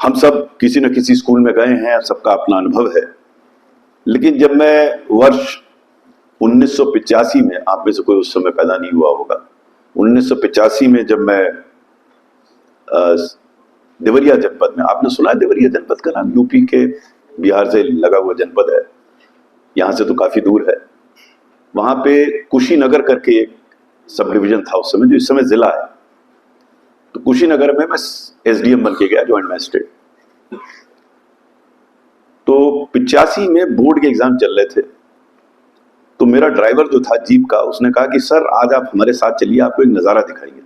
हम सब किसी न किसी स्कूल में गए हैं, सबका अपना अनुभव है। लेकिन जब मैं वर्ष 1985 में, आप में से कोई उस समय पैदा नहीं हुआ होगा, 1985 में जब मैं देवरिया जनपद में, आपने सुना है देवरिया जनपद का नाम? यूपी के बिहार से लगा हुआ जनपद है, यहाँ से तो काफी दूर है। वहां पे कुशीनगर करके एक सब डिवीजन था उस समय, जो इस समय जिला है। तो कुशीनगर में मैं एसडीएम बन के गया, ज्वाइंट मैजिस्ट्रेट। तो 85 में बोर्ड के एग्जाम चल रहे थे। तो मेरा ड्राइवर जो था जीप का, उसने कहा कि सर आज आप हमारे साथ चलिए, आपको एक नजारा दिखाएंगे।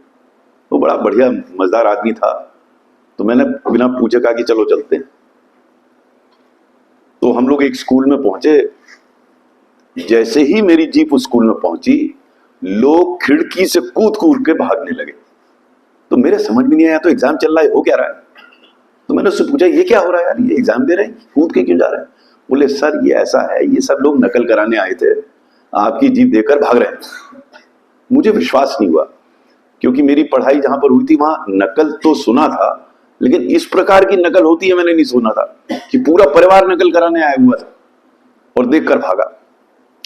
वो बड़ा बढ़िया मजेदार आदमी था। तो मैंने बिना पूछे कहा कि चलो चलते हैं। तो हम लोग एक स्कूल में पहुंचे। जैसे ही मेरी जीप उस स्कूल में पहुंची, लोग खिड़की से कूद कूद के भागने लगे। तो मेरे समझ में नहीं आया, तो एग्जाम चल रहा है, हो क्या रहा है? तो मैंने उससे पूछा ये क्या हो रहा है यार, ये एग्जाम दे रहे हैं, कूद के क्यों जा रहे हैं? बोले सर ये ऐसा है, ये सब लोग नकल कराने आए थे, आपकी जीप देखकर भाग रहे हैं। मुझे विश्वास नहीं हुआ, क्योंकि मेरी पढ़ाई जहां पर हुई थी वहां नकल तो सुना था, लेकिन इस प्रकार की नकल होती है मैंने नहीं सुना था, कि पूरा परिवार नकल कराने आया हुआ था और देखकर भागा।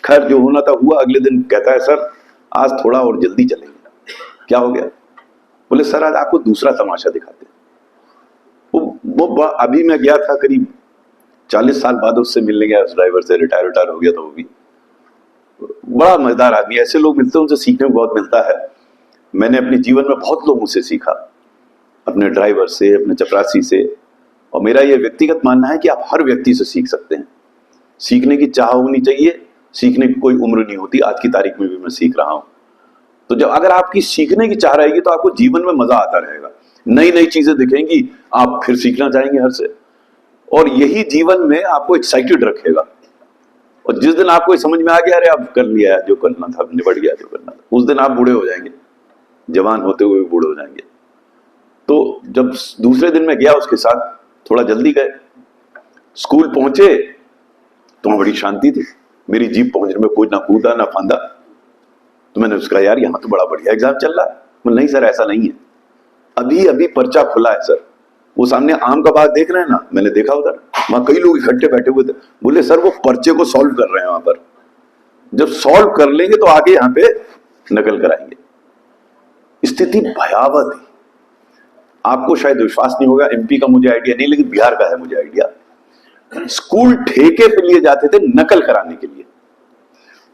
खैर जो होना था हुआ। अगले दिन कहता है सर आज थोड़ा और जल्दी चलेंगे। क्या हो गया? बोले सर आज आपको दूसरा तमाशा दिखाते हैं। वो अभी मैं गया था, करीब 40 साल बाद उससे मिलने गया, उस ड्राइवर से, रिटायर हो गया था वो भी। बड़ा मजेदार आदमी। ऐसे लोग मिलते हैं, उनसे सीखने को बहुत मिलता है। मैंने अपने जीवन में बहुत लोगों से सीखा, अपने ड्राइवर से, अपने चपरासी से। और मेरा ये व्यक्तिगत मानना है कि आप हर व्यक्ति से सीख सकते हैं। सीखने की चाह होनी चाहिए, सीखने की कोई उम्र नहीं होती। आज की तारीख में भी मैं सीख रहा हूं। तो जब अगर आपकी सीखने की चाह रहेगी तो आपको जीवन में मजा आता रहेगा, नई नई चीजें दिखेंगी, आप फिर सीखना चाहेंगे हर से। और यही जीवन में आपको एक्साइटेड रखेगा। और जिस दिन आपको समझ में आ गया अरे अब कर लिया जो करना था, निबट गया जो करना था, उस दिन आप बूढ़े हो जाएंगे, जवान होते हुए बूढ़े हो जाएंगे। तो जब दूसरे दिन मैं गया उसके साथ, थोड़ा जल्दी गए, स्कूल पहुंचे तो बड़ी शांति थी। मेरी जीप पहुंचने में कोई ना कूदा ना फांदा। तो मैंने उसका यार यहाँ तो बड़ा बढ़िया एग्जाम चल रहा है। नहीं सर ऐसा नहीं है, अभी अभी पर्चा खुला है सर। वो सामने आम का बाग देख रहे हैं ना, मैंने देखा उधर, वहां कई लोग इकट्ठे बैठे हुए थे। बोले सर वो पर्चे को सॉल्व कर रहे हैं वहां पर, जब सॉल्व कर लेंगे तो आगे यहाँ पे नकल कराएंगे। स्थिति भयावह थी। आपको शायद विश्वास नहीं होगा, एमपी का मुझे आइडिया नहीं, लेकिन बिहार का है मुझे आइडिया। स्कूल ठेके पे लिए जाते थे नकल कराने के लिए,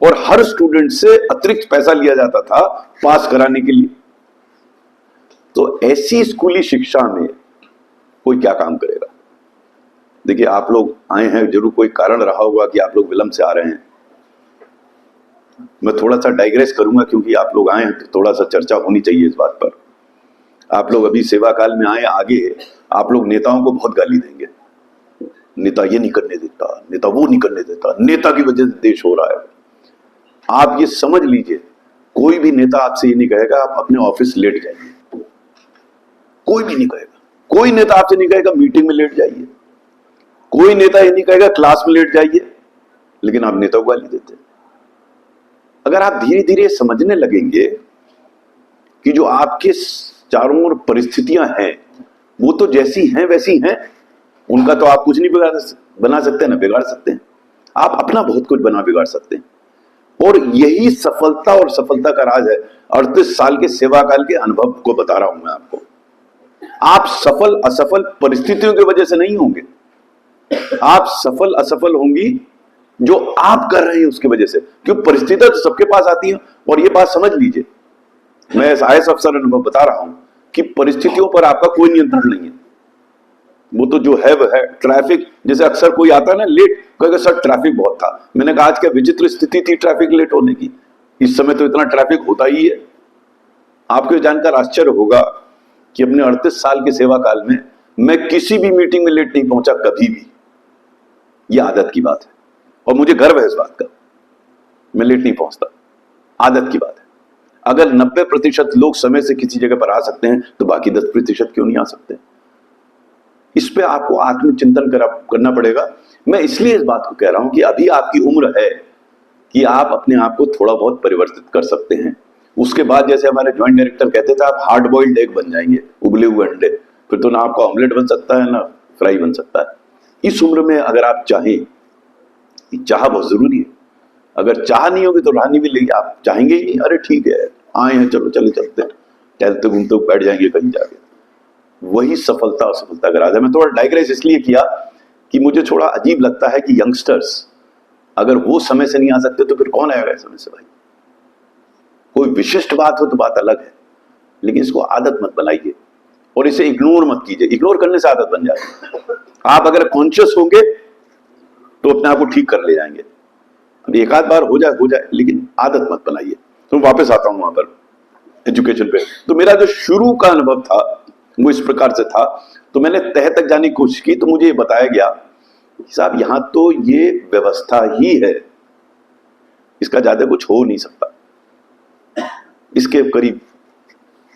और हर स्टूडेंट से अतिरिक्त पैसा लिया जाता था पास कराने के लिए। तो ऐसी स्कूली शिक्षा में कोई क्या काम करेगा? देखिए आप लोग आए हैं, जरूर कोई कारण रहा होगा कि आप लोग विलंब से आ रहे हैं। मैं थोड़ा सा डाइग्रेस करूंगा, क्योंकि आप लोग आए हैं तो थोड़ा सा चर्चा होनी चाहिए इस बात पर। आप लोग अभी सेवा काल में आए, आगे आप लोग नेताओं को बहुत गाली देंगे, नेता ये नहीं करने देता, नेता वो नहीं करने देता, नेता की वजह से देश हो रहा है। आप ये समझ लीजिए, कोई भी नेता आपसे ये नहीं कहेगा आप अपने ऑफिस लेट जाइए, कोई भी नहीं कहेगा। कोई नेता आपसे नहीं कहेगा मीटिंग में लेट जाइए, कोई नेता ये नहीं कहेगा क्लास में लेट जाइए, लेकिन आप नेता को गाली देते हैं। अगर आप धीरे धीरे समझने लगेंगे कि जो आपके चारों ओर परिस्थितियां हैं वो तो जैसी हैं वैसी हैं, उनका तो आप कुछ नहीं बना सकते ना बिगाड़ सकते हैं। आप अपना बहुत कुछ बना बिगाड़ सकते हैं। और यही सफलता और सफलता का राज है। 38 साल के सेवा काल के अनुभव को बता रहा हूं मैं आपको। आप सफल असफल परिस्थितियों की वजह से नहीं होंगे, आप सफल असफल होंगी जो आप कर रहे हैं उसकी वजह से। क्यों? परिस्थितियां तो सबके पास आती हैं। और ये बात समझ लीजिए, मैं आईएएस अफसर अनुभव बता रहा हूं कि परिस्थितियों पर आपका कोई नियंत्रण नहीं है। वो तो जो है वह है। ट्रैफिक, जैसे अक्सर कोई आता है ना लेट, कहेगा सर ट्रैफिक बहुत था। मैंने कहा आज क्या विचित्र स्थिति थी ट्रैफिक लेट होने की, इस समय तो इतना ट्रैफिक होता ही है। आपको जानकर आश्चर्य होगा कि अपने 38 साल के सेवा काल में मैं किसी भी मीटिंग में लेट नहीं पहुंचा कभी भी। यह आदत की बात है और मुझे गर्व है इस बात का। मैं लेट नहीं पहुंचता, आदत की बात है। अगर 90% लोग समय से किसी जगह पर आ सकते हैं तो बाकी 10% क्यों नहीं आ सकते? इस पे आपको आत्मचिंतन करना पड़ेगा। मैं इसलिए इस बात को कह रहा हूं कि अभी आपकी उम्र है कि आप अपने आप को थोड़ा बहुत परिवर्तित कर सकते हैं। उसके बाद जैसे हमारे ज्वाइंट डायरेक्टर कहते थे, आप हार्ड बॉइल्ड एग बन जाएंगे, उबले हुए अंडे। फिर तो ना आपका ऑमलेट बन सकता है, ना फ्राई बन सकता है। इस उम्र में अगर आप चाहें, चाह बहुत जरूरी है, अगर चाह नहीं होगी तो राह नहीं मिलेगी, आप चाहेंगे ही नहीं, अरे ठीक है आए हैं चलो चले चलते हैं, टहलते घूमते बैठ जाएंगे कहीं जाके। वही सफलता असफलता का राज है। मैं थोड़ा डाइग्रेस इसलिए किया कि मुझे थोड़ा अजीब लगता है कि यंगस्टर्स अगर वो समय से नहीं आ सकते तो फिर कौन आएगा समय से भाई। कोई विशिष्ट बात हो तो बात अलग है, लेकिन इसको आदत मत बनाइए और इसे इग्नोर मत कीजिए। इग्नोर करने से आदत बन जाती है। आप अगर कॉन्शियस होंगे तो अपने आप को ठीक कर ले जाएंगे। अभी एक आध बार हो जाए लेकिन आदत मत बनाइए। तो वापस आता हूं वहां पर एजुकेशन पे। तो मेरा जो शुरू का अनुभव था वो इस प्रकार से था। तो मैंने तह तक जाने की कोशिश की तो मुझे ये बताया गया साहब यहां तो ये व्यवस्था ही है, इसका ज्यादा कुछ हो नहीं सकता। इसके करीब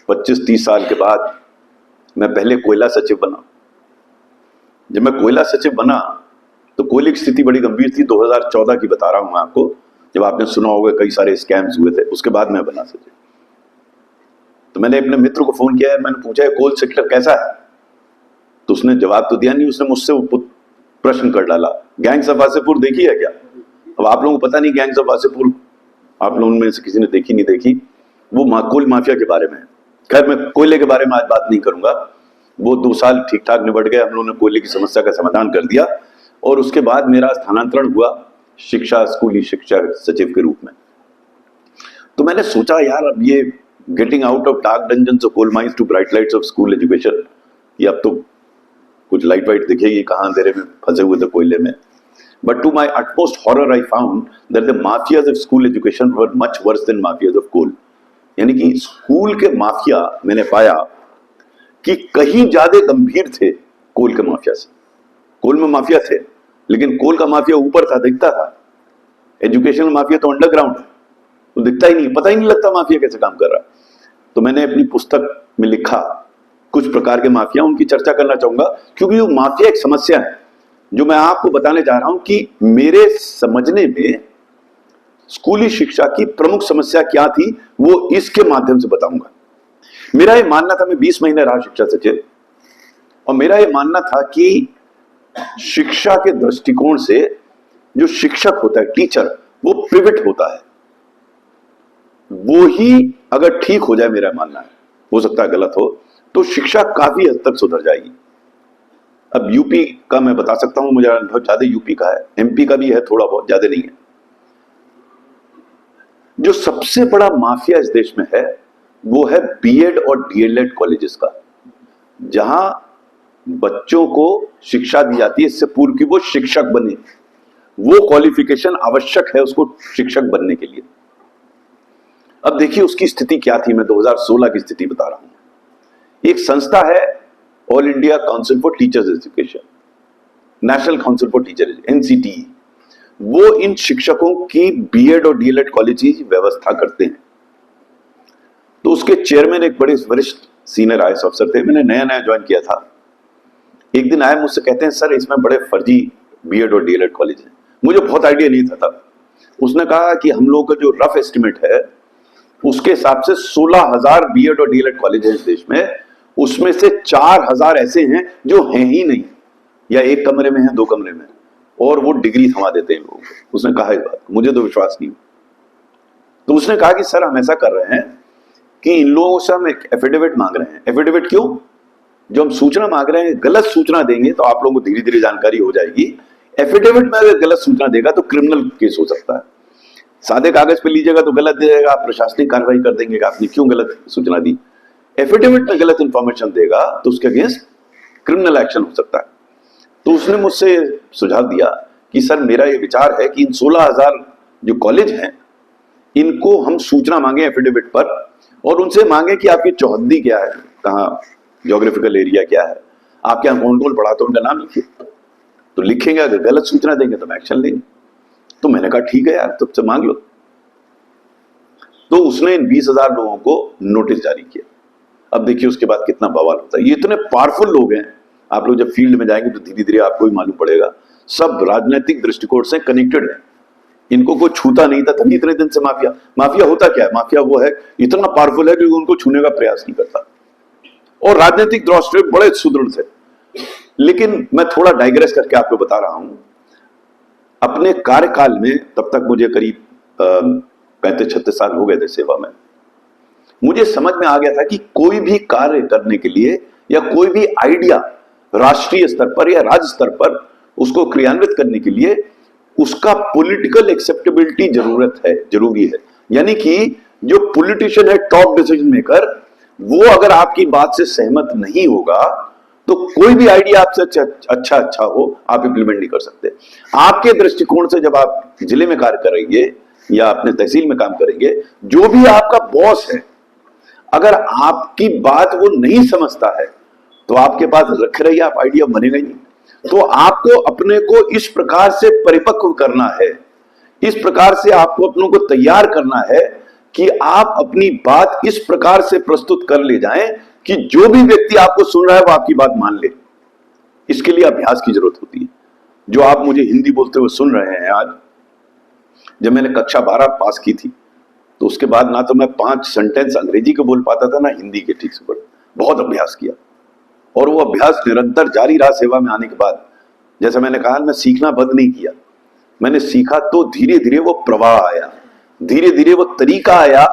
25-30 साल के बाद मैं पहले कोयला सचिव बना। जब मैं कोयला सचिव बना तो कोयले की स्थिति बड़ी गंभीर थी। 2014 की बता रहा हूं मैं आपको, जब आपने सुना होगा कई सारे स्कैम्स हुए थे। उसके बाद मैं बना सचिव। तो मैंने अपने मित्र को फोन किया, मैंने पूछा कोल सेक्टर कैसा है, तो उसने जवाब तो दिया नहीं। उसने मुझसे प्रश्न कर डाला, गैंग्स ऑफ वासेपुर देखी है क्या? अब आप लोगों को पता नहीं गैंग्स ऑफ वासेपुर आप लोगों में से किसी ने देखी नहीं देखी, वो कोल माफिया के बारे में। खैर मैं कोयले के बारे में आज बात नहीं करूंगा। वो 2 साल ठीक ठाक निबट गए, हम लोगों ने कोयले की समस्या का समाधान कर दिया और उसके बाद मेरा स्थानांतरण हुआ शिक्षा स्कूली शिक्षा सचिव के रूप में। तो मैंने सोचा यार अब ये getting out of dark dungeons of coal mines to bright lights of school education, ये अब तो कुछ लाइट वाइट दिखेगी, कहां अंधेरे में फंसे हुए थे कोयले में। But to my utmost horror, I found that the mafias of school education were much worse than mafias of coal. यानी कि स्कूल के माफिया मैंने पाया कि कहीं ज्यादा गंभीर थे कोल के माफिया से। कोल में माफिया थे लेकिन कोल का माफिया ऊपर था, दिखता था। एजुकेशनल माफिया तो अंडरग्राउंड है, तो दिखता ही नहीं, पता ही नहीं लगता माफिया कैसे काम कर रहा। तो मैंने अपनी पुस्तक में लिखा कुछ प्रकार के माफिया, उनकी चर्चा करना चाहूंगा क्योंकि वो माफिया एक समस्या है जो मैं आपको बताने जा रहा हूं कि मेरे समझने में स्कूली शिक्षा की प्रमुख समस्या क्या थी वो इसके माध्यम से बताऊंगा। मेरा ये मानना था, मैं 20 महीने रहा शिक्षा सचिव, और मेरा ये मानना था कि शिक्षा के दृष्टिकोण से जो शिक्षक होता है, टीचर, वो पिवट होता है। वो ही अगर ठीक हो जाए, मेरा मानना है, हो सकता है गलत हो, तो शिक्षा काफी हद तक सुधर जाएगी। अब यूपी का मैं बता सकता हूं, मुझे अनुभव ज्यादा यूपी का है, एमपी का भी है थोड़ा बहुत, ज्यादा नहीं है। जो सबसे बड़ा माफिया इस देश में है वो है बीएड और डीएलएड कॉलेजेस का, जहां बच्चों को शिक्षा दी जाती है इससे पूर्व कि वो शिक्षक बने। वो क्वालिफिकेशन आवश्यक है उसको शिक्षक बनने के लिए। अब देखिए उसकी स्थिति क्या थी, मैं 2016 की स्थिति बता रहा हूं। एक संस्था है all India council for teachers education, national council for teacher NCT, वो इन शिक्षकों की बीएड और डीएलएड कॉलेज की व्यवस्था करते हैं। तो उसके चेयरमैन एक बड़े वरिष्ठ सीनियर आईएएस अफसर थे, मैंने नया नया ज्वाइन किया था। एक दिन आए मुझसे, कहते हैं सर इसमें बड़े फर्जी बीएड और डीएलएड कॉलेज हैं। मुझे बहुत आइडिया नहीं था तब। उसने कहा कि हम लोगों का जो रफ एस्टिमेट है उसके हिसाब से 16,000 बीएड और डीएलएड कॉलेज हैं इस देश में, उसमें से 4,000 ऐसे हैं जो हैं ही नहीं, या एक कमरे में हैं, 2 कमरे में, और वो डिग्री थमा देते हैं लोगों को। उसने कहा इस बात, मुझे तो विश्वास नहीं। तो उसने कहा कि सर हम ऐसा कर रहे हैं कि इन लोगों से हम एक एफिडेविट मांग रहे हैं। एफिडेविट क्यों? जो हम सूचना मांग रहे हैं, गलत सूचना देंगे तो आप लोगों को धीरे धीरे जानकारी हो जाएगी। एफिडेविट में अगर गलत सूचना देगा तो क्रिमिनल केस हो सकता है। सादे कागज पे लीजिएगा तो गलत देगा, आप प्रशासनिक कार्रवाई कर देंगे कि आपने क्यों गलत सूचना दी। एफिडेविट में गलत इंफॉर्मेशन देगा तो उसके अगेंस्ट क्रिमिनल एक्शन हो सकता है। तो उसने मुझसे सुझाव दिया कि सर मेरा ये विचार है कि इन 16,000 जो कॉलेज हैं इनको हम सूचना मांगे एफिडेविट पर, और उनसे मांगे कि आपकी चौहद्दी क्या है, कहाँ ज्योग्राफिकल एरिया क्या है, आपके यहाँ कौन कौन पढ़ा, तो उनका नाम लिखिए। तो लिखेंगे, अगर गलत सूचना देंगे तो हम एक्शन लेंगे। तो मैंने कहा ठीक है यार, तुमसे मांग लो। तो उसने इन 20,000 लोगों को नोटिस जारी किया। अब देखिए उसके बाद कितना बवाल होता है। ये इतने पावरफुल लोग हैं, आप लोग जब फील्ड में जाएंगे तो धीरे धीरे आपको भी मालूम पड़ेगा, सब राजनीतिक दृष्टिकोण से कनेक्टेड है। इनको कोई छूता नहीं था तभी इतने दिन से माफिया। माफिया होता क्या है? माफिया वो है, इतना पावरफुल है कि उनको छूने का प्रयास नहीं करता, और राजनीतिक दृष्टि बड़े सुदृढ़ थे। लेकिन मैं थोड़ा डाइग्रेस करके आपको बता रहा हूं। अपने कार्यकाल में, तब तक मुझे करीब 35-36 साल हो गए थे सेवा में, मुझे समझ में आ गया था कि कोई भी कार्य करने के लिए या कोई भी आइडिया राष्ट्रीय स्तर पर या राज्य स्तर पर उसको क्रियान्वित करने के लिए उसका पॉलिटिकल एक्सेप्टेबिलिटी जरूरी है। यानी कि जो पॉलिटिशियन है, टॉप डिसीजन मेकर, वो अगर आपकी बात से सहमत नहीं होगा तो कोई भी आइडिया आपसे अच्छा हो आप इंप्लीमेंट नहीं कर सकते। आपके दृष्टिकोण से जब आप जिले में कार्य करेंगे या अपने तहसील में काम करेंगे, जो भी आपका बॉस है, अगर आपकी बात वो नहीं समझता है तो आपके पास रख रही आप आइडिया बनेगा ही नहीं। तो आपको अपने को इस प्रकार से परिपक्व करना है, इस प्रकार से आपको अपनों को तैयार करना है कि आप अपनी बात इस प्रकार से प्रस्तुत कर ले जाएं कि जो भी व्यक्ति आपको सुन रहा है वो आपकी बात मान ले। इसके लिए अभ्यास की जरूरत होती है। जो आप मुझे हिंदी बोलते हुए सुन रहे हैं आज, जब मैंने कक्षा 12 पास की थी तो उसके बाद ना तो मैं 5 सेंटेंस अंग्रेजी के बोल पाता था ना हिंदी के ठीक से बोल, बहुत अभ्यास किया और वो अभ्यास निरंतर जारी रहा सेवा में आने के बाद। जैसा मैंने कहा, मैं सीखना बंद नहीं किया, मैंने सीखा तो धीरे धीरे वो प्रवाह आया, धीरे धीरे वो तरीका आया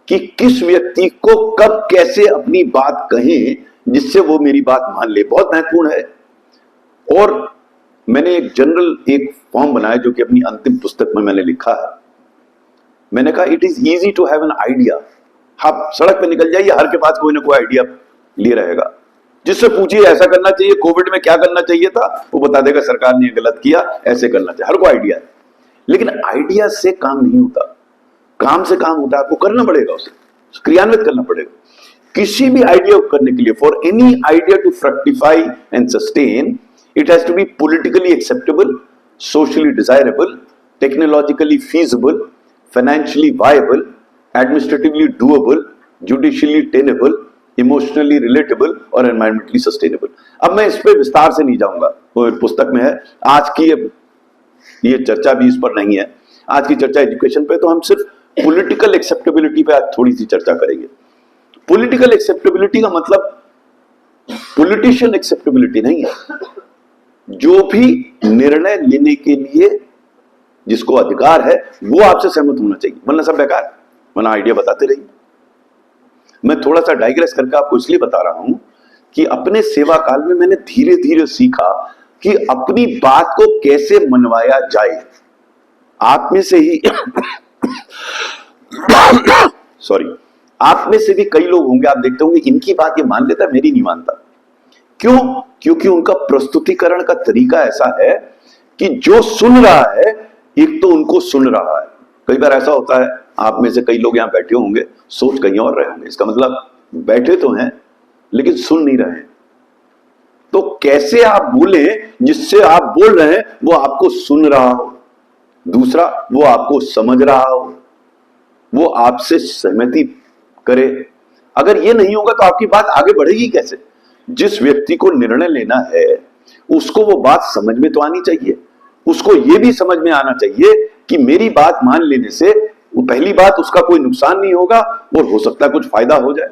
कि किस व्यक्ति को कब कैसे अपनी बात कहें जिससे वो मेरी बात मान ले। बहुत महत्वपूर्ण है। और मैंने एक फॉर्म बनाया जो कि अपनी अंतिम पुस्तक में मैंने लिखा है। मैंने कहा it is easy to have an idea. आप सड़क पे निकल जाइए, हर के पास कोई ना कोई आइडिया लिए रहेगा। जिससे पूछिए ऐसा करना चाहिए, कोविड में क्या करना चाहिए था, वो बता देगा सरकार ने गलत किया, ऐसे करना चाहिए। हर को आइडिया है, लेकिन आइडिया से काम नहीं होता। काम से काम होता है, आपको करना पड़ेगा, उसे क्रियान्वित करना पड़ेगा। किसी भी आइडिया को करने के लिए, for any idea to fructify and sustain, it has to be politically acceptable, socially desirable, technologically feasible, financially viable, administratively doable, judicially tenable, emotionally relatable और एनवायरमेंटली सस्टेनेबल। अब मैं इस पे विस्तार से नहीं जाऊंगा, वो पुस्तक में है। आज की ये चर्चा भी इस पर नहीं है, आज की चर्चा एजुकेशन पे, तो हम सिर्फ पॉलिटिकल एक्सेप्टेबिलिटी पे आज थोड़ी सी चर्चा करेंगे। पॉलिटिकल एक्सेप्टेबिलिटी का मतलब पॉलिटिशियन एक्सेप्टेबिलिटी नहीं है, जो भी निर्णय लेने के लिए जिसको अधिकार है वो आपसे सहमत होना चाहिए, वरना सब बेकार, वरना आइडिया बताते रहिए। मैं थोड़ा सा डाइग्रेस करके आपको इसलिए बता रहा हूं कि अपने सेवा काल में मैंने धीरे धीरे सीखा कि अपनी बात को कैसे मनवाया जाए। आप में से ही सॉरी, आप में से भी कई लोग होंगे, आप देखते होंगे इनकी बात ये मान लेता, मेरी नहीं मानता। क्यों? क्योंकि उनका प्रस्तुतिकरण का तरीका ऐसा है कि जो सुन रहा है, एक तो उनको सुन रहा है। कई बार ऐसा होता है, आप में से कई लोग यहां बैठे होंगे, सोच कहीं और रहे होंगे, इसका मतलब बैठे तो हैं लेकिन सुन नहीं रहे हैं। तो कैसे आप बोले जिससे आप बोल रहे हैं वो आपको सुन रहा हो, दूसरा वो आपको समझ रहा हो, वो आपसे सहमति करे। अगर ये नहीं होगा तो आपकी बात आगे बढ़ेगी कैसे? जिस व्यक्ति को निर्णय लेना है उसको वो बात समझ में तो आनी चाहिए, उसको ये भी समझ में आना चाहिए कि मेरी बात मान लेने से वो पहली बात उसका कोई नुकसान नहीं होगा और हो सकता है कुछ फायदा हो जाए।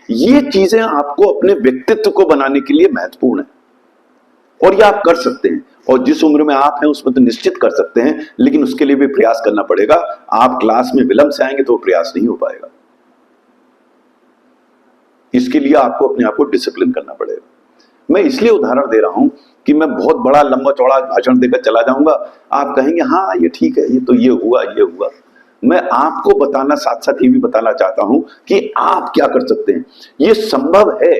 ये चीजें आपको अपने व्यक्तित्व को बनाने के लिए महत्वपूर्ण है और ये आप कर सकते हैं। और जिस उम्र में आप हैं उसमें तो निश्चित कर सकते हैं, लेकिन उसके लिए भी प्रयास करना पड़ेगा। आप क्लास में विलंब से आएंगे तो प्रयास नहीं हो पाएगा। इसके लिए आपको अपने आप को डिसिप्लिन करना पड़ेगा। मैं इसलिए उदाहरण दे रहा हूं कि मैं बहुत बड़ा लंबा चौड़ा भाषण देकर चला जाऊंगा, आप कहेंगे हाँ ये ठीक है, ये तो ये हुआ। मैं आपको बताना, साथ साथ ये भी बताना चाहता हूं कि आप क्या कर सकते हैं। ये संभव है।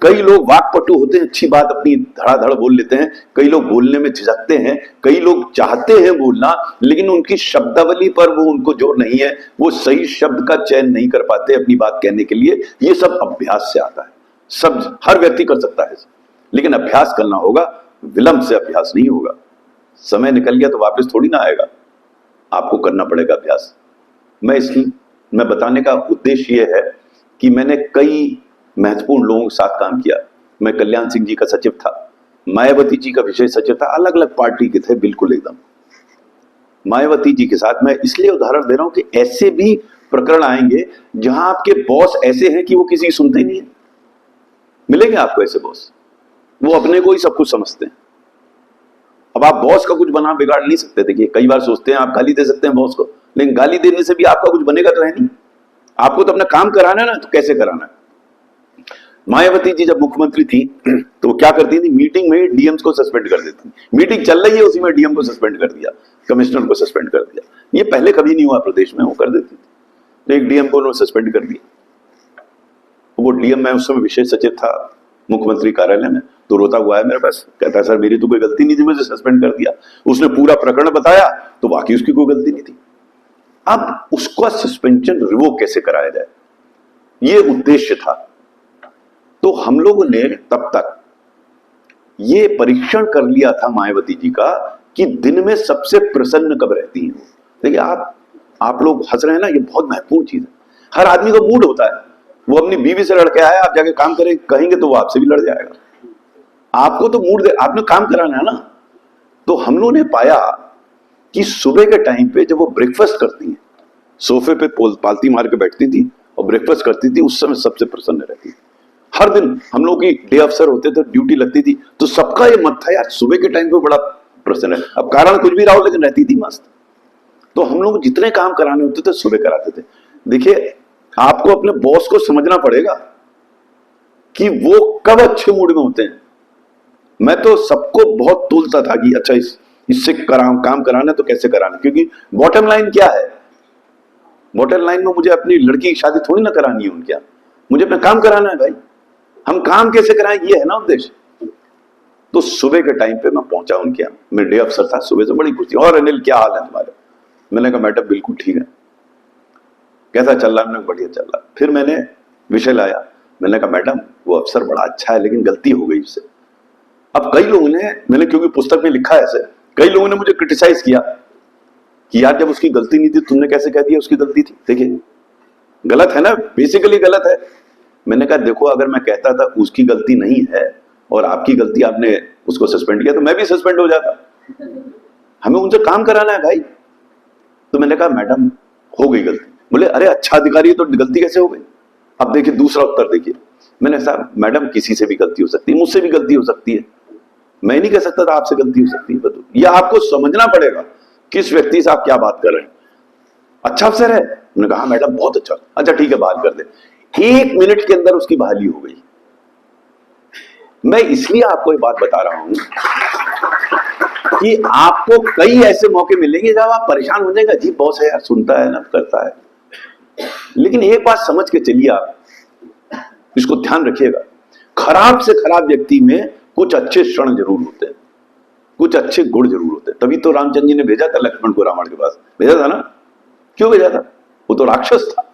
कई लोग वाक्पटु होते हैं, अच्छी बात अपनी धड़ाधड़ बोल लेते हैं, कई लोग बोलने में झिझकते हैं, कई लोग चाहते हैं बोलना लेकिन उनकी शब्दावली पर वो उनको जोर नहीं है, वो सही शब्द का चयन नहीं कर पाते अपनी बात कहने के लिए। ये सब अभ्यास से आता है, सब हर व्यक्ति कर सकता है, लेकिन अभ्यास करना होगा, विलंब से अभ्यास नहीं होगा। समय निकल गया तो वापस थोड़ी ना आएगा, आपको करना पड़ेगा अभ्यास। मैं बताने का उद्देश्य ये है कि मैंने कई महत्वपूर्ण लोगों के साथ काम किया। मैं कल्याण सिंह जी का सचिव था, मायावती जी का विशेष सचिव था, अलग अलग पार्टी के थे, बिल्कुल एकदम। मायावती जी के साथ मैं इसलिए उदाहरण दे रहा हूं कि ऐसे भी प्रकरण आएंगे जहां आपके बॉस ऐसे हैं कि वो किसी की सुनते ही नहीं है। मिलेंगे आपको ऐसे बॉस, वो अपने को ही सब कुछ समझते हैं। अब आप बॉस का कुछ बना बिगाड़ नहीं सकते। देखिए कई बार सोचते हैं आप गाली दे सकते हैं बॉस को, लेकिन गाली देने से भी आपका कुछ बनेगा तो है नहीं। आपको तो अपना काम कराना है ना, तो कैसे कराना है। मायावती जी जब मुख्यमंत्री थी तो वो क्या करती थी, मीटिंग में डीएम्स को सस्पेंड कर देती। मीटिंग चल रही है उसी में डीएम को सस्पेंड कर दिया, कमिश्नर को सस्पेंड कर दिया। ये पहले कभी नहीं हुआ प्रदेश में, वो कर देती थी। तो एक डीएम को उन्होंने सस्पेंड कर दिया। वो डीएम, मैं उस समय विशेष सचिव था मुख्यमंत्री कार्यालय में, तो रोता हुआ है मेरे पास, कहता है सर मेरी तो कोई गलती नहीं थी, मुझे सस्पेंड कर दिया। उसने पूरा प्रकरण बताया तो वाकई उसकी कोई गलती नहीं थी। अब उसका सस्पेंशन रिवोक कैसे कराया जाए, ये उद्देश्य था। तो हम लोगों ने तब तक ये परीक्षण कर लिया था मायावती जी का कि दिन में सबसे प्रसन्न कब रहती हैं। देखिए आप लोग हंस रहे हैं ना, ये बहुत महत्वपूर्ण चीज है। हर आदमी का मूड होता है, वो अपनी बीवी से लड़के आया, आप जाके काम करें कहेंगे तो वो आपसे भी लड़ जाएगा। आपको तो मूड दे, आपने काम कराना है ना। तो हम लोगों ने पाया कि सुबह के टाइम पे जब वो ब्रेकफास्ट करती हैं, सोफे पे पालती मार के बैठती थी और ब्रेकफास्ट करती थी, उस समय सबसे प्रसन्न रहती थी। हर दिन हम लोग की डे अफसर होते थे, ड्यूटी लगती थी, तो सबका ये मत था यार सुबह के टाइम पे बड़ा प्रसन्न है। अब कारण कुछ भी रहा हो लेकिन रहती थी मस्त। तो हम लोग जितने काम कराने होते थे सुबह कराते थे। देखिए आपको अपने बॉस को समझना पड़ेगा कि वो कब अच्छे मूड में होते हैं। मैं तो सबको बहुत तोलता था कि अच्छा इससे काम कराना तो कैसे कराना, क्योंकि बॉटम लाइन क्या है, बॉटम लाइन में मुझे अपनी लड़की की शादी थोड़ी ना करानी है उनके, मुझे अपना काम कराना है भाई। हम काम कैसे कराएं, ये है ना उद्देश्य। तो सुबह के टाइम पे मैं पहुंचा उनके यहाँ, मैं डे अफसर था, सुबह से बड़ी खुशी। और अनिल क्या हाल है तुम्हारे? मैंने कहा मैडम बिल्कुल ठीक है। कैसा चल रहा है? मैंने बढ़िया चल रहा। फिर मैंने विषय लाया, मैंने कहा मैडम वो अफसर बड़ा अच्छा है लेकिन गलती हो गई उससे। अब कई लोगों ने, मैंने क्योंकि पुस्तक में लिखा है ऐसे, कई लोगों ने मुझे क्रिटिसाइज किया कि यार जब उसकी गलती नहीं थी तुमने कैसे कह दिया उसकी गलती थी। देखिए गलत है ना, बेसिकली गलत है। मैंने कहा देखो अगर मैं कहता था उसकी गलती नहीं है और आपकी गलती, आपने उसको सस्पेंड किया, तो मैं भी सस्पेंड हो जाता। हमें उनसे काम कराना है भाई। तो मैंने कहा मैडम हो गई गलती। बोले अरे अच्छा अधिकारी है तो गलती कैसे हो गई? अब देखिए दूसरा उत्तर देखिए, मैंने कहा मैडम किसी से भी गलती हो सकती है, मुझसे भी गलती हो सकती है, मैं नहीं कह सकता था आपसे गलती हो सकती है। ये आपको समझना पड़ेगा किस व्यक्ति से आप क्या बात कर रहे हैं। अच्छा अफसर है? मैंने कहा मैडम बहुत अच्छा। अच्छा ठीक है बहाल कर दे। 1 मिनट के अंदर उसकी बहाली हो गई। मैं इसलिए आपको ये बात बता रहा हूं कि आपको कई ऐसे मौके मिलेंगे जब आप परेशान हो जाएगा, जी बॉस है यार, सुनता है ना, करता है। लेकिन एक बात समझ के चलिए, आप इसको ध्यान रखिएगा, खराब से खराब व्यक्ति में कुछ अच्छे क्षण जरूर होते हैं, कुछ अच्छे गुण जरूर होते हैं। तभी तो रामचंद्र जी ने भेजा था लक्ष्मण को रावण के पास, भेजा था ना। क्यों भेजा था? वो तो राक्षस था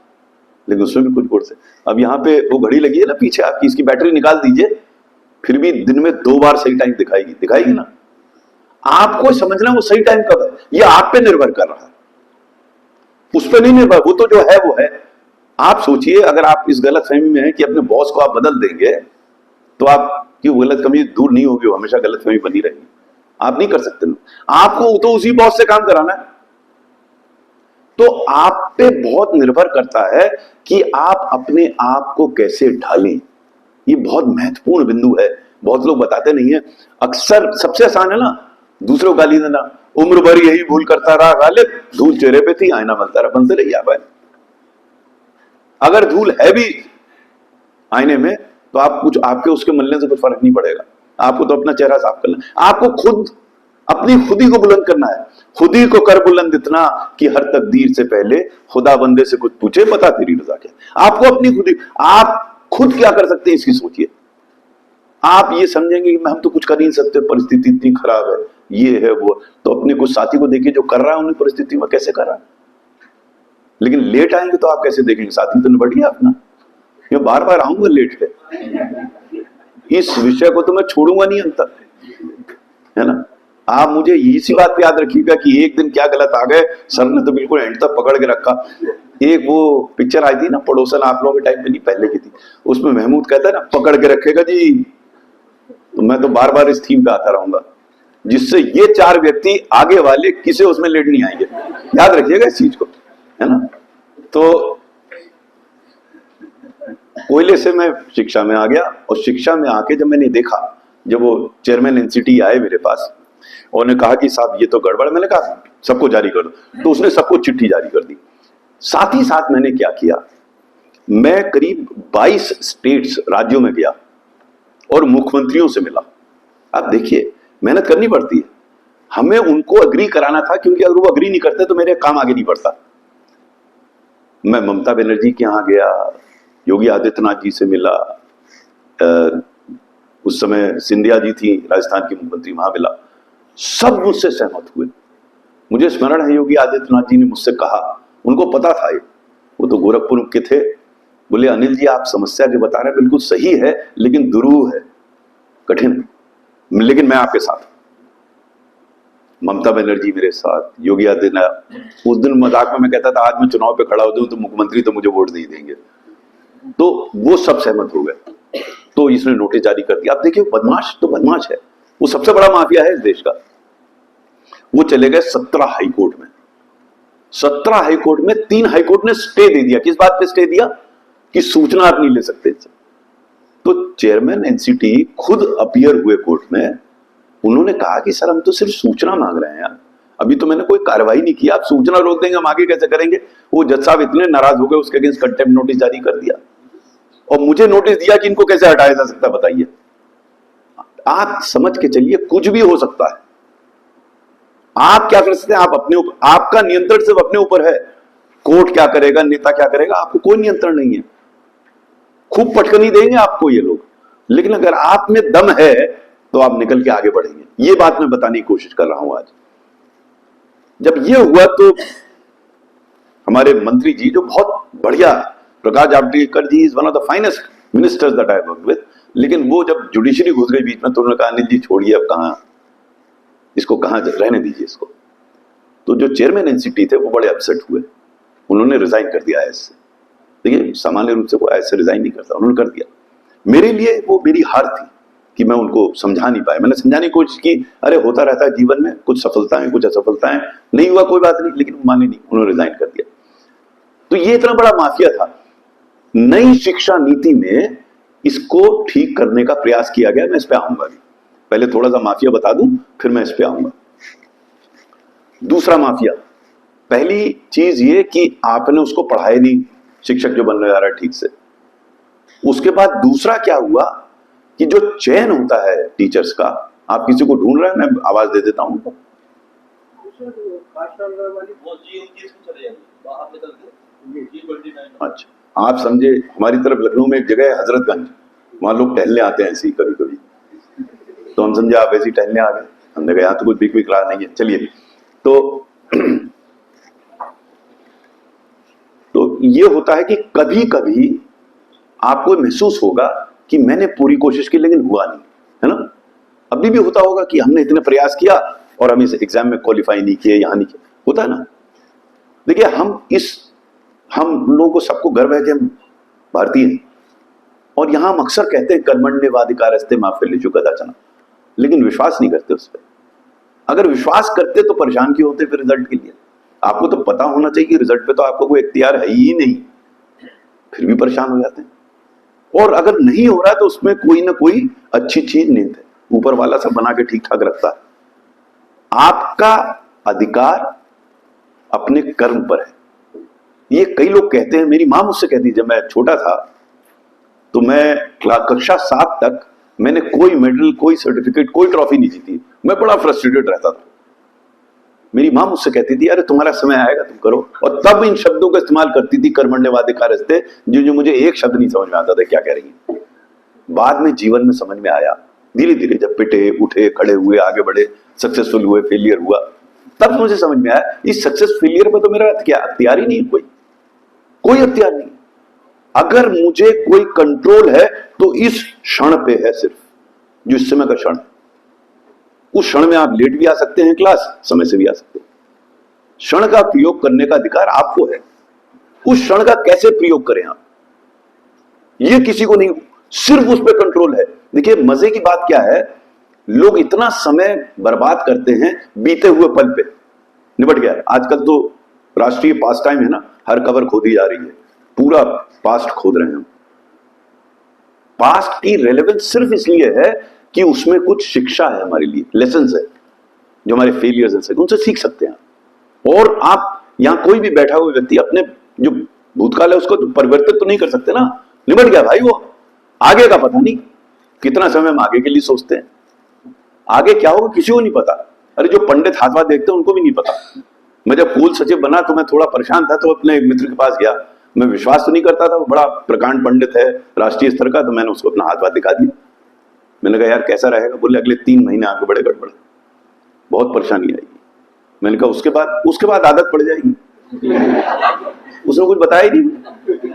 लेकिन उसमें भी कुछ गुण थे। अब यहाँ पे वो घड़ी लगी है ना पीछे आपकी, इसकी बैटरी निकाल दीजिए, फिर भी दिन में 2 बार सही टाइम दिखाएगी ना। आपको समझना वो सही टाइम कब है, ये आप पे निर्भर कर रहा है, उस पर नहीं निर्भर। वो तो जो है वो है। आप सोचिए अगर आप इस गलत फहमी में है कि अपने बॉस को आप बदल देंगे तो आपकी गलत फहमी दूर नहीं होगी, वो हमेशा गलत फहमी बनी रहेगी। आप नहीं कर सकते। आपको तो उसी बॉस से काम कराना है। तो आप पे बहुत निर्भर करता है कि आप अपने आप को कैसे ढालें। ये बहुत महत्वपूर्ण बिंदु है, बहुत लोग बताते नहीं है। अक्सर सबसे आसान है ना दूसरों को गाली देना, उम्र भर यही भूल करता रहा गालिब, धूल चेहरे पे थी आईना बनता रहा, बनते रहिए आप। अगर धूल है भी आईने में तो आप कुछ, आपके उसके मलने से कुछ फर्क नहीं पड़ेगा। आपको तो अपना चेहरा साफ करना है, आपको खुद अपनी खुदी को बुलंद करना है। खुदी को कर बुलंद इतना कि हर तकदीर से पहले खुदा बंदे से कुछ पूछे, बता तेरी रजा क्या। आपको अपनी खुदी, आप खुद क्या कर सकते हैं इसकी सोचिए। आप ये समझेंगे कि हम तो कुछ कर नहीं सकते, परिस्थिति इतनी खराब है, ये है वो, तो अपने कुछ साथी को देखिए जो कर रहा है उन्हें परिस्थिति में कैसे कर रहा है। लेकिन लेट आएंगे तो आप कैसे देखेंगे? साथी तो निबट गया अपना। मैं बार बार आऊंगा लेट पे, इस विषय को तो मैं छोड़ूंगा नहीं अंत तक, है ना। आप मुझे इसी बात पे याद रखिएगा कि एक दिन क्या गलत आ गए, सर ने तो बिल्कुल एंड तक पकड़ के रखा। एक वो पिक्चर आई थी ना पड़ोसन, आप लोगों के टाइम पे नहीं पहले की थी, उसमें महमूद कहता है ना पकड़ के रखेगा जी। तो मैं तो बार बार इस थीम पे आता रहूंगा, जिससे ये 4 व्यक्ति आगे वाले किसे उसमें लेट नहीं आएंगे। याद रखिएगा इस चीज को, है ना। तो कोयले से मैं शिक्षा में आ गया, और शिक्षा में आके जब मैंने देखा जब वो चेयरमैन एनसीटी आए मेरे पास और उन्होंने कहा कि साहब ये तो गड़बड़, मैंने कहा सबको जारी कर दो, तो उसने सबको चिट्ठी जारी कर दी। साथ ही साथ मैंने क्या किया, मैं करीब 22 स्टेट्स राज्यों में गया और मुख्यमंत्रियों से मिला। अब देखिए मेहनत करनी पड़ती है, हमें उनको अग्री कराना था, क्योंकि अगर वो अग्री नहीं करते तो मेरे काम आगे नहीं बढ़ता। मैं ममता बनर्जी के यहाँ गया, योगी आदित्यनाथ जी से मिला, उस समय सिंधिया जी थी राजस्थान की मुख्यमंत्री, वहां मिला, सब मुझसे सहमत हुए। मुझे स्मरण है योगी आदित्यनाथ जी ने मुझसे कहा, उनको पता था ये, वो तो गोरखपुर के थे, बोले अनिल जी आप समस्या जो बता रहे हैं बिल्कुल सही है, लेकिन दुरूह है, कठिन, लेकिन मैं आपके साथ। ममता बनर्जी मेरे साथ, योगी आदित्यनाथ। उस दिन मजाक में मैं कहता था आज मैं चुनाव पे खड़ा हो जाऊं तो मुख्यमंत्री तो मुझे वोट नहीं देंगे, तो वो सब सहमत हो गए, तो इसने नोटिस जारी कर दिया। आप देखिए बदमाश तो बदमाश है, वो सबसे बड़ा माफिया है इस देश का। वो चले गए 17 हाईकोर्ट में, 17 हाईकोर्ट में 3 हाईकोर्ट ने स्टे दे दिया। किस बात पे स्टे दिया? कि सूचना आप नहीं ले सकते। तो चेयरमैन एनसीटी खुद अपीयर हुए कोर्ट में, उन्होंने कहा कि सर हम तो सिर्फ सूचना मांग रहे हैं यार, अभी तो मैंने कोई कार्रवाई नहीं की, आप सूचना रोक देंगे, हम आगे कैसे करेंगे? वो जज साहब इतने नाराज हो गए, उसके अगेंस्ट कंटेम्प्ट नोटिस जारी कर दिया और मुझे नोटिस दिया कि इनको कैसे हटाया जा सकता है। बताइए, आप समझ के चलिए कुछ भी हो सकता है। आप क्या कर सकते हैं? आप अपने ऊपर, आपका नियंत्रण सिर्फ अपने ऊपर है। कोर्ट क्या करेगा, नेता क्या करेगा, आपको कोई नियंत्रण नहीं है। खूब पटकनी देंगे आपको ये लोग, लेकिन अगर आप में दम है तो आप निकल के आगे बढ़ेंगे। ये बात मैं बताने की कोशिश कर रहा हूं आज। जब ये हुआ तो हमारे मंत्री जी जो बहुत बढ़िया, Prakash Javadekar ji is one of the finest ministers that I work with, लेकिन वो जब जुडिशरी घुस गई बीच में तो उन्होंने कहा अनिल जी छोड़िए, अब कहां इसको, कहां रहने दीजिए इसको। तो जो चेयरमैन एनसीटी थे वो बड़े अपसेट हुए, उन्होंने रिजाइन कर दिया ऐसे। देखिए सामान्य रूप से वो ऐसे रिजाइन नहीं करता, उन्होंने कर दिया। मेरे लिए वो मेरी हार थी कि मैं उनको समझा नहीं पाया। मैंने समझाने की कोशिश की, अरे होता रहता है जीवन में, कुछ सफलताएं कुछ असफलताएं, नहीं हुआ कोई बात नहीं, लेकिन वो माने नहीं, उन्होंने रिजाइन कर दिया। तो ये इतना बड़ा माफिया था। नई शिक्षा नीति में इसको ठीक करने का प्रयास किया गया, मैं इस पे आऊंगा भी। पहले थोड़ा सा माफिया बता दूं, फिर मैं इस पे आऊंगा। दूसरा माफिया, पहली चीज ये कि आपने उसको पढ़ाया नहीं, शिक्षक जो बनने जा रहा है ठीक से। उसके बाद दूसरा क्या हुआ कि जो चयन होता है टीचर्स का, आप किसी को ढूंढ रहे हैं, मैं आवाज दे देता हूं। अच्छा, आप समझे, हमारी तरफ लखनऊ में एक जगह है हजरतगंज, वहां लोग टहलने आते हैं ऐसे कभी कभी, तो हम समझे आप ऐसे टहलने आ गए। हमने कहा यहाँ तो कुछ बिक बिक रहा नहीं है, चलिए। तो ये होता है कि कभी कभी आपको महसूस होगा कि मैंने पूरी कोशिश की लेकिन हुआ नहीं, है ना। अभी भी होता होगा कि हमने इतने प्रयास किया और हम इस एग्जाम में क्वालिफाई नहीं किए, यहां नहीं किए, होता है ना। देखिए हम लोगों को सबको गर्व है कि हम भारतीय हैं, और यहां हम अक्सर कहते हैं कर्मण्येवाधिकारस्ते मा फलेषु कदाचन, लेकिन विश्वास नहीं करते उस पर। अगर विश्वास करते तो परेशान क्यों होते फिर रिजल्ट के लिए? आपको तो पता होना चाहिए कि रिजल्ट पे तो आपको कोई इख्तियार है ही नहीं, फिर भी परेशान हो जाते हैं। और अगर नहीं हो रहा तो उसमें कोई ना कोई अच्छी चीज नहीं है, ऊपर वाला सब बना के ठीक ठाक रखता है। आपका अधिकार अपने कर्म पर है। ये कई लोग कहते हैं, मेरी मां मुझसे कहती, जब मैं छोटा था तो मैं कक्षा 7 तक मैंने कोई मेडल, कोई सर्टिफिकेट, कोई ट्रॉफी नहीं जीती। मैं बड़ा फ्रस्ट्रेटेड रहता था। मेरी मां मुझसे कहती थी अरे तुम्हारा समय आएगा तुम करो, और तब इन शब्दों का इस्तेमाल करती थी, कर्मण्येवाधिकारस्ते, जो मुझे एक शब्द नहीं समझ में आता था क्या कह रही है। बाद में जीवन में समझ में आया, धीरे धीरे जब पिटे, उठे, खड़े हुए, आगे बढ़े, सक्सेसफुल हुए, फेलियर हुआ, तब मुझे समझ में आया इस सक्सेस फेलियर पर तो मेरा अख्तियार ही नहीं, कोई अख्तियार नहीं। अगर मुझे कोई कंट्रोल है तो इस क्षण पे है, सिर्फ जो इस समय का क्षण है। उस क्षण में आप लेट भी आ सकते हैं क्लास, समय से भी आ सकते हैं। क्षण का प्रयोग करने का अधिकार आपको है। उस क्षण का कैसे प्रयोग करें आप, ये किसी को नहीं, सिर्फ उस पर कंट्रोल है। देखिए मजे की बात क्या है, लोग इतना समय बर्बाद करते हैं बीते हुए पल पे, निपट गया। आजकल तो राष्ट्रीय पास टाइम है ना, हर कबर खोदी जा रही है, पूरा पास्ट खोद रहे हैं। पास्ट की रेलेवेंस सिर्फ इसलिए है कि उसमें कुछ शिक्षा है हमारे लिए, लेसन्स है जो हमारे फेलियर्स हैं उनसे सीख सकते हैं। और आप यहां कोई भी बैठा हुआ व्यक्ति अपने जो भूतकाल है उसको तो परिवर्तित तो नहीं कर सकते ना, निबट गया भाई वो, आगे का पता नहीं। कितना समय हम आगे के लिए सोचते हैं, आगे क्या होगा किसी को नहीं पता। अरे जो पंडित हाथ वाथ देखते हैं उनको भी नहीं पता। मैं जब कुल सचिव बना तो मैं थोड़ा परेशान था, तो अपने एक मित्र के पास गया, मैं विश्वास तो नहीं करता था, वो बड़ा प्रकांड पंडित है राष्ट्रीय स्तर का, तो मैंने उसको अपना हाथ वाथ दिखा दिया। मैंने कहा यार कैसा रहेगा, बोले अगले 3 महीने आगे बड़े गड़बड़, बहुत परेशानी आएगी। मैंने कहा उसके बाद आदत पड़ जाएगी। उसने कुछ बताया ही नहीं।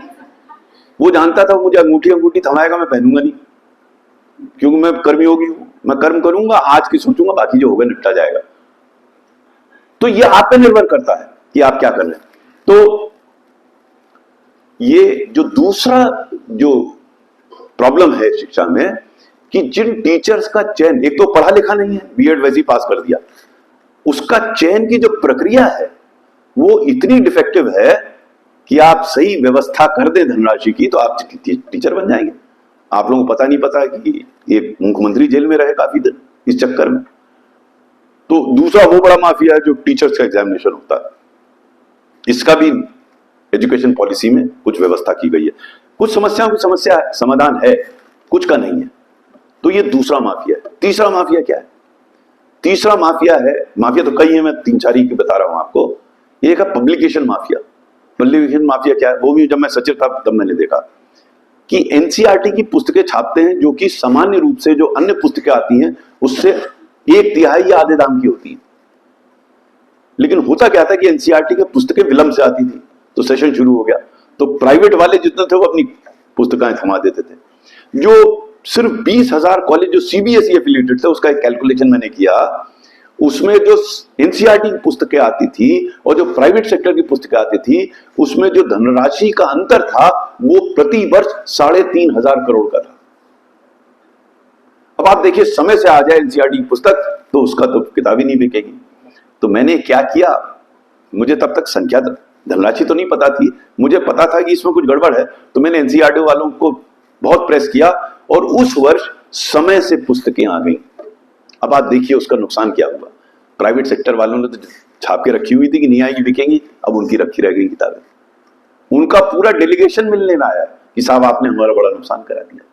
वो जानता था मुझे अंगूठी थमाएगा, मैं पहनूंगा नहीं, क्योंकि मैं कर्मयोगी हूं, मैं कर्म करूंगा, आज की सोचूंगा, बाकी जो होगा निपटा जाएगा। तो ये आप पे निर्भर करता है कि आप क्या कर रहे हैं। तो ये जो दूसरा जो प्रॉब्लम है शिक्षा में, कि जिन टीचर्स का चयन, एक तो पढ़ा लिखा नहीं है, बीएड वैसे ही पास कर दिया, उसका चयन की जो प्रक्रिया है वो इतनी डिफेक्टिव है कि आप सही व्यवस्था कर दे धनराशि की तो आप टीचर बन जाएंगे। आप लोगों को पता नहीं पता कि एक मुख्यमंत्री जेल में रहे काफी दिन इस चक्कर में। तो दूसरा वो बड़ा माफिया है जो टीचर्स का एग्जामिनेशन होता है, इसका भी एजुकेशन पॉलिसी में कुछ व्यवस्था की गई है। कुछ समस्याओं की समस्या समाधान है, कुछ का नहीं है। तो ये दूसरा माफिया है। तीसरा माफिया क्या है? तीसरा माफिया है, माफिया तो कई है, मैं 3-4 ही बता रहा हूं आपको। एक है पब्लिकेशन माफिया। पब्लिकेशन माफिया क्या है, वो भी जब मैं सचिव था तब मैंने देखा कि एनसीईआरटी की पुस्तकें छापते हैं जो कि सामान्य रूप से जो अन्य पुस्तकें आती हैं उससे 1/3 या आधे दाम की होती है। लेकिन होता क्या था कि एनसीईआरटी की पुस्तकें विलंब से आती थी, तो सेशन शुरू हो गया, तो प्राइवेट वाले जितने थे वो अपनी पुस्तकें थमा देते थे। जो सिर्फ 20,000 कॉलेज जो सीबीएसई एफिलिएटेड थे, उसका एक कैलकुलेशन मैंने किया, उसमें जो एनसीईआरटी की पुस्तकें आती थी और जो प्राइवेट सेक्टर की पुस्तकें आती थी, उसमें जो धनराशि का अंतर था वो प्रति वर्ष 3,500 करोड़ का था। अब आप देखिए, समय से आ जाए एनसीईआरटी की पुस्तक तो उसका तो किताब ही नहीं बिकेगी। तो मैंने क्या किया, मुझे तब तक संख्या धनराशि तो नहीं पता थी, मुझे पता था कि इसमें कुछ गड़बड़ है, तो मैंने एनसीईआरटी वालों को बहुत प्रेस किया और उस वर्ष समय से पुस्तकें आ गई। अब आप देखिए उसका नुकसान क्या हुआ। प्राइवेट सेक्टर वालों ने तो छाप के रखी हुई थी कि नहीं आएगी बिकेंगी, अब उनकी रखी रह गई किताबें। उनका पूरा डेलीगेशन मिलने में आया कि साहब आपने हमारा बड़ा नुकसान करा दिया।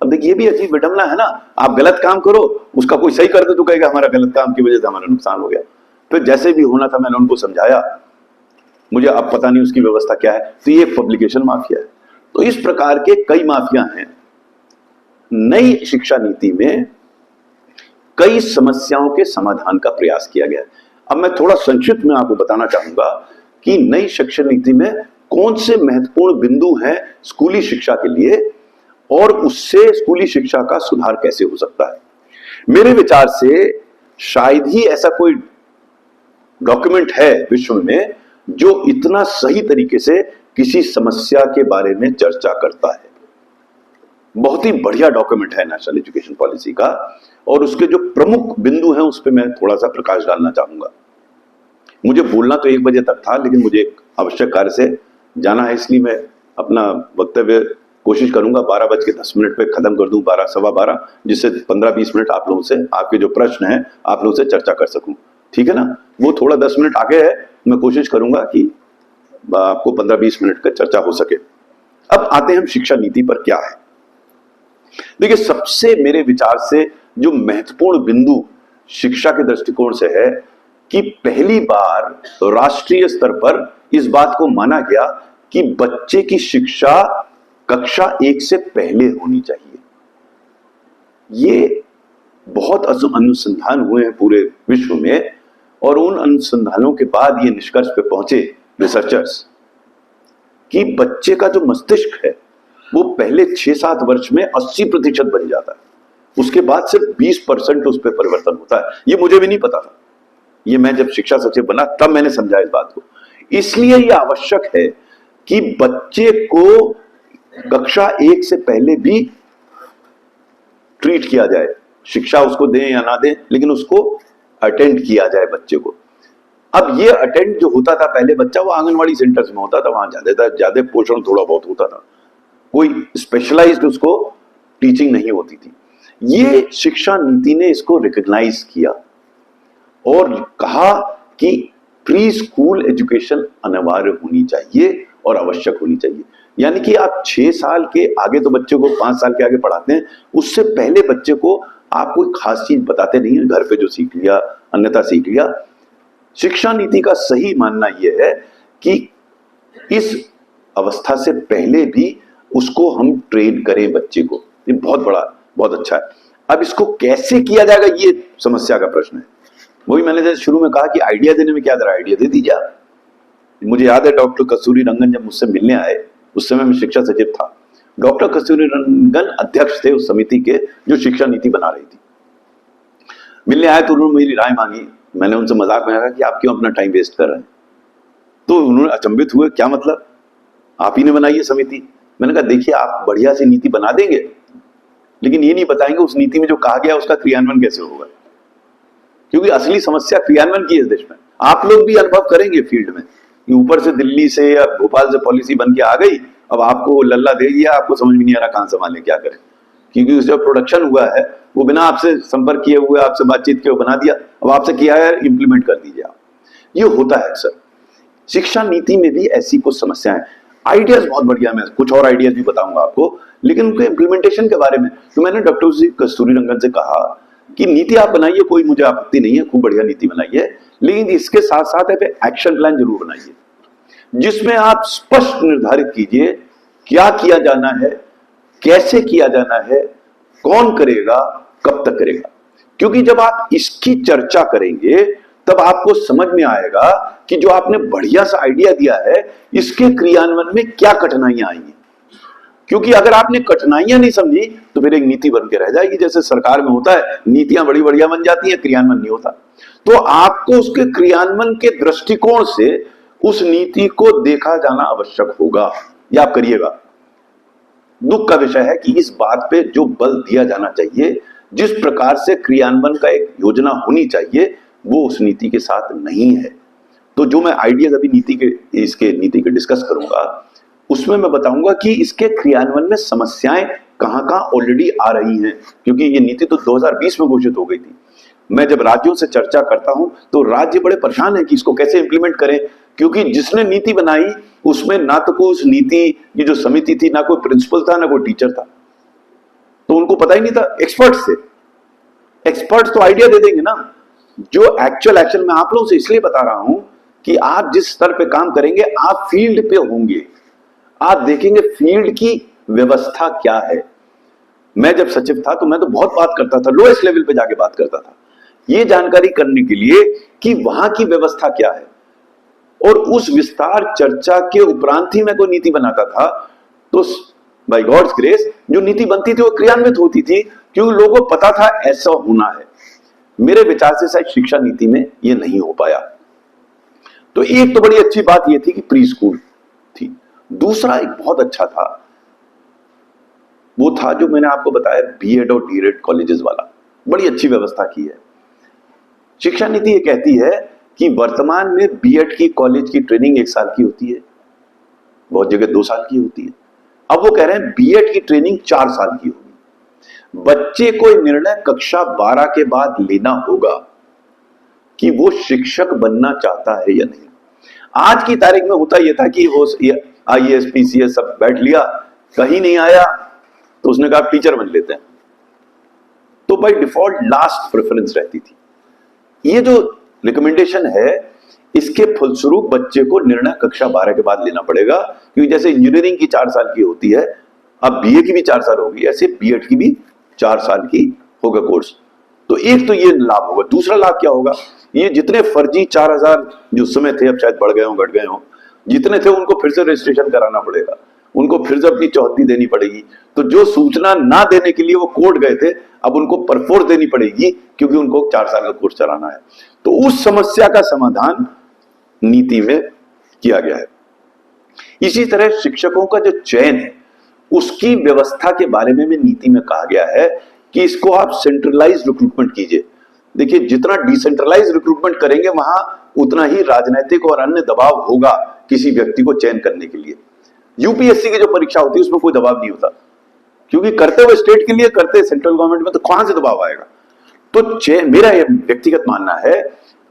अब देखिए ये भी अजीब विडंबना है ना, आप गलत काम करो, उसका कोई सही कर दे तो कहेगा हमारा गलत काम की वजह से हमारा नुकसान हो गया। फिर जैसे भी होना था मैंने उनको समझाया, मुझे अब पता नहीं उसकी व्यवस्था क्या है। तो ये पब्लिकेशन माफिया है। तो इस प्रकार के कई माफिया हैं। नई शिक्षा नीति में कई समस्याओं के समाधान का प्रयास किया गया है। अब मैं थोड़ा संक्षिप्त में आपको बताना चाहूंगा कि नई शिक्षा नीति में कौन से महत्वपूर्ण बिंदु हैं स्कूली शिक्षा के लिए और उससे स्कूली शिक्षा का सुधार कैसे हो सकता है। मेरे विचार से शायद ही ऐसा कोई डॉक्यूमेंट है विश्व में जो इतना सही तरीके से किसी समस्या के बारे में चर्चा करता है। बहुत ही बढ़िया डॉक्यूमेंट है नेशनल एजुकेशन पॉलिसी का, और उसके जो प्रमुख बिंदु हैं उस पर मैं थोड़ा सा प्रकाश डालना चाहूंगा। मुझे बोलना तो 1 बजे तक था, लेकिन मुझे एक आवश्यक कार्य से जाना है, इसलिए मैं अपना वक्तव्य कोशिश करूंगा 12:10 पे खत्म कर दूं, 12, सवा 12, जिससे 15-20 मिनट आप लोगों से आपके जो प्रश्न हैं आप लोगों से चर्चा कर सकूं। ठीक है ना? वो थोड़ा 10 मिनट आगे है, मैं कोशिश करूंगा कि आपको 15-20 मिनट का चर्चा हो सके। अब आते हैं हम शिक्षा नीति पर क्या है। देखिए, सबसे मेरे विचार से जो महत्वपूर्ण बिंदु शिक्षा के दृष्टिकोण से है कि पहली बार राष्ट्रीय स्तर पर इस बात को माना गया कि बच्चे की शिक्षा कक्षा 1 से पहले होनी चाहिए। ये बहुत अनुसंधान हुए हैं पूरे विश्व में, और उन अनुसंधानों के बाद ये निष्कर्ष पे पहुंचे रिसर्चर्स कि बच्चे का जो मस्तिष्क है वो पहले 6-7 वर्ष में 80% बन जाता है, उसके बाद सिर्फ 20% उस पर परिवर्तन होता है। ये मुझे भी नहीं पता था, ये मैं जब शिक्षा सचिव बना तब मैंने समझा इस बात को। इसलिए यह आवश्यक है कि बच्चे को कक्षा 1 से पहले भी ट्रीट किया जाए, शिक्षा उसको दें या ना दें, लेकिन उसको अटेंड किया जाए बच्चे को। अब ये अटेंड जो होता था पहले बच्चा, वो आंगनवाड़ी सेंटर्स में होता था, वहां ज्यादा पोषण थोड़ा बहुत होता था, कोई स्पेशलाइज्ड उसको टीचिंग नहीं होती थी। ये शिक्षा नीति ने इसको रिकॉग्नाइज किया और कहा कि प्री स्कूल एजुकेशन अनिवार्य होनी चाहिए और आवश्यक होनी चाहिए। यानी कि आप 6 साल के आगे तो बच्चे को 5 साल के आगे पढ़ाते हैं, उससे पहले बच्चे को आप कोई खास चीज बताते नहीं है, घर पे जो सीख लिया अन्यथा सीख लिया। शिक्षा नीति का सही मानना यह है कि इस अवस्था से पहले भी उसको हम ट्रेन करें बच्चे को। ये बहुत अच्छा है। अब इसको कैसे किया जाएगा ये समस्या का प्रश्न है। वही मैंने जैसे शुरू में कहा कि आइडिया देने में क्या जरा आइडिया दे दीजिए आप। मुझे याद है डॉक्टर कस्तूरी रंगन जब मुझसे मिलने आए, उस समय मैं शिक्षा सचिव था। डॉक्टर कस्तूरी रंगन अध्यक्ष थे उस समिति के जो शिक्षा नीति बना रही थी। मिलने आए तो उन्होंने मेरी राय मांगी। मैंने उनसे मजाक में कहा कि आप क्यों अपना टाइम वेस्ट कर रहे हैं। तो उन्होंने अचंभित हुए, क्या मतलब, आप ही ने बनाई है समिति। मैंने कहा देखिए, आप बढ़िया सी नीति बना देंगे लेकिन ये नहीं बताएंगे उस नीति में जो कहा गया उसका क्रियान्वयन कैसे होगा, क्योंकि असली समस्या क्रियान्वयन की है इस देश में। आप लोग भी अनुभव करेंगे फील्ड में कि ऊपर से दिल्ली से या भोपाल से पॉलिसी बन के आ गई, अब आपको लल्ला दे दिया, आपको समझ में नहीं आ रहा कहां संभालें क्या करें, क्योंकि जो प्रोडक्शन हुआ है वो बिना आपसे संपर्क किए हुए, आपसे बातचीत किए बना दिया। अब आपसे किया है इंप्लीमेंट कर दीजिए आप। ये होता है सर। शिक्षा नीति में भी ऐसी कुछ समस्याएं। आइडियाज बहुत बढ़िया, मैं कुछ और आइडियाज भी बताऊंगा आपको, लेकिन उनके इम्प्लीमेंटेशन के बारे में तो मैंने डॉक्टर कस्तूरी रंगन से कहा कि नीति आप बनाइए, कोई मुझे आपत्ति नहीं है, खूब बढ़िया नीति बनाइए, लेकिन इसके साथ साथ एक्शन प्लान जरूर बनाइए जिसमें आप स्पष्ट निर्धारित कीजिए क्या किया जाना है, कैसे किया जाना है, कौन करेगा, कब तक करेगा। क्योंकि जब आप इसकी चर्चा करेंगे तब आपको समझ में आएगा कि जो आपने बढ़िया सा आइडिया दिया है इसके क्रियान्वयन में क्या कठिनाइयां आएंगी। क्योंकि अगर आपने कठिनाइयां नहीं समझी तो फिर एक नीति बन के रह जाएगी। जैसे सरकार में होता है, नीतियां बड़ी बढ़िया बन जाती है, क्रियान्वयन नहीं होता। तो आपको उसके क्रियान्वयन के दृष्टिकोण से उस नीति को देखा जाना आवश्यक होगा, या आप करिएगा। दुख का विषय है कि इस बात पे जो बल दिया जाना चाहिए, जिस प्रकार से क्रियान्वयन का एक योजना होनी चाहिए, वो उस नीति के साथ नहीं है। तो जो मैं आइडियाज अभी नीति के डिस्कस करूंगा उसमें मैं बताऊंगा कि इसके क्रियान्वयन में समस्याएं कहां कहां ऑलरेडी आ रही हैं, क्योंकि ये नीति तो 2020 में घोषित हो गई थी। मैं जब राज्यों से चर्चा करता हूं तो राज्य बड़े परेशान हैं कि इसको कैसे इंप्लीमेंट करें, क्योंकि जिसने नीति बनाई उसमें ना तो कोई उस नीति की जो समिति थी, ना कोई प्रिंसिपल था, ना कोई टीचर था, तो उनको पता ही नहीं था। एक्सपर्ट्स थे। एक्सपर्ट्स तो आइडिया दे देंगे ना। जो एक्चुअल एक्शन मैं आप लोगों से इसलिए बता रहा हूं कि आप जिस स्तर पे काम करेंगे, आप फील्ड पे होंगे, आप देखेंगे फील्ड की व्यवस्था क्या है। मैं जब सचिव था तो मैं तो बहुत बात करता था, लोएस्ट लेवल पे जाके बात करता था, ये जानकारी करने के लिए कि वहां की व्यवस्था क्या है। और उस विस्तार चर्चा के उपरांत ही मैं कोई नीति बनाता था। तो बाय गॉड्स ग्रेस जो नीति बनती थी वो क्रियान्वित होती थी, क्योंकि लोगों को पता था ऐसा होना है। मेरे विचार से शायद शिक्षा नीति में ये नहीं हो पाया। तो एक तो बड़ी अच्छी बात यह थी कि प्री स्कूल थी। दूसरा एक बहुत अच्छा था, वो था जो मैंने आपको बताया बीएड और डीएड कॉलेजेस वाला। बड़ी अच्छी व्यवस्था की है। शिक्षा नीति ये कहती है कि वर्तमान में बीएड की कॉलेज की ट्रेनिंग 1 साल की होती है, बहुत जगह 2 साल की होती है। अब वो कह रहे हैं बीएड की ट्रेनिंग 4 साल की होगी। बच्चे को निर्णय कक्षा 12 के बाद लेना होगा कि वो शिक्षक बनना चाहता है या नहीं। आज की तारीख में होता यह था कि वो आईएएस पीसीएस सब बैठ लिया, कहीं नहीं आया तो उसने कहा टीचर बन लेते हैं। तो बाय डिफॉल्ट लास्ट प्रेफरेंस रहती थी। ये जो रिकमेंडेशन है, इसके फलस्वरूप बच्चे को निर्णय कक्षा 12 के बाद लेना पड़ेगा, क्योंकि जैसे इंजीनियरिंग की 4 साल की होती है, अब बीए की भी 4 साल होगी, ऐसे बीएड की भी 4 साल की होगा कोर्स। तो एक तो ये लाभ होगा। दूसरा लाभ क्या होगा, ये जितने फर्जी 4000 जो समय थे, अब शायद बढ़ गए हो घट गए हो, जितने थे उनको फिर से रजिस्ट्रेशन कराना पड़ेगा, उनको फिर से अपनी चौहद्दी देनी पड़ेगी। तो जो सूचना ना देने के लिए वो कोर्ट गए थे, अब उनको परफोर्स देनी पड़ेगी, क्योंकि उनको 4 साल का कोर्स चलाना है। तो उस समस्या का समाधान नीति में किया गया है। इसी तरह शिक्षकों का जो चयन है उसकी व्यवस्था के बारे में भी नीति में कहा गया है कि इसको आप सेंट्रलाइज रिक्रूटमेंट कीजिए। देखिए, जितना डिसेंट्रलाइज रिक्रूटमेंट करेंगे वहां उतना ही राजनीतिक और अन्य दबाव होगा किसी व्यक्ति को चयन करने के लिए। यूपीएससी की जो परीक्षा होती है उसमें कोई दबाव नहीं होता, क्योंकि करते हुए स्टेट के लिए, करते सेंट्रल गवर्नमेंट में, तो कहां से दबाव आएगा। तो चयन, मेरा यह व्यक्तिगत मानना है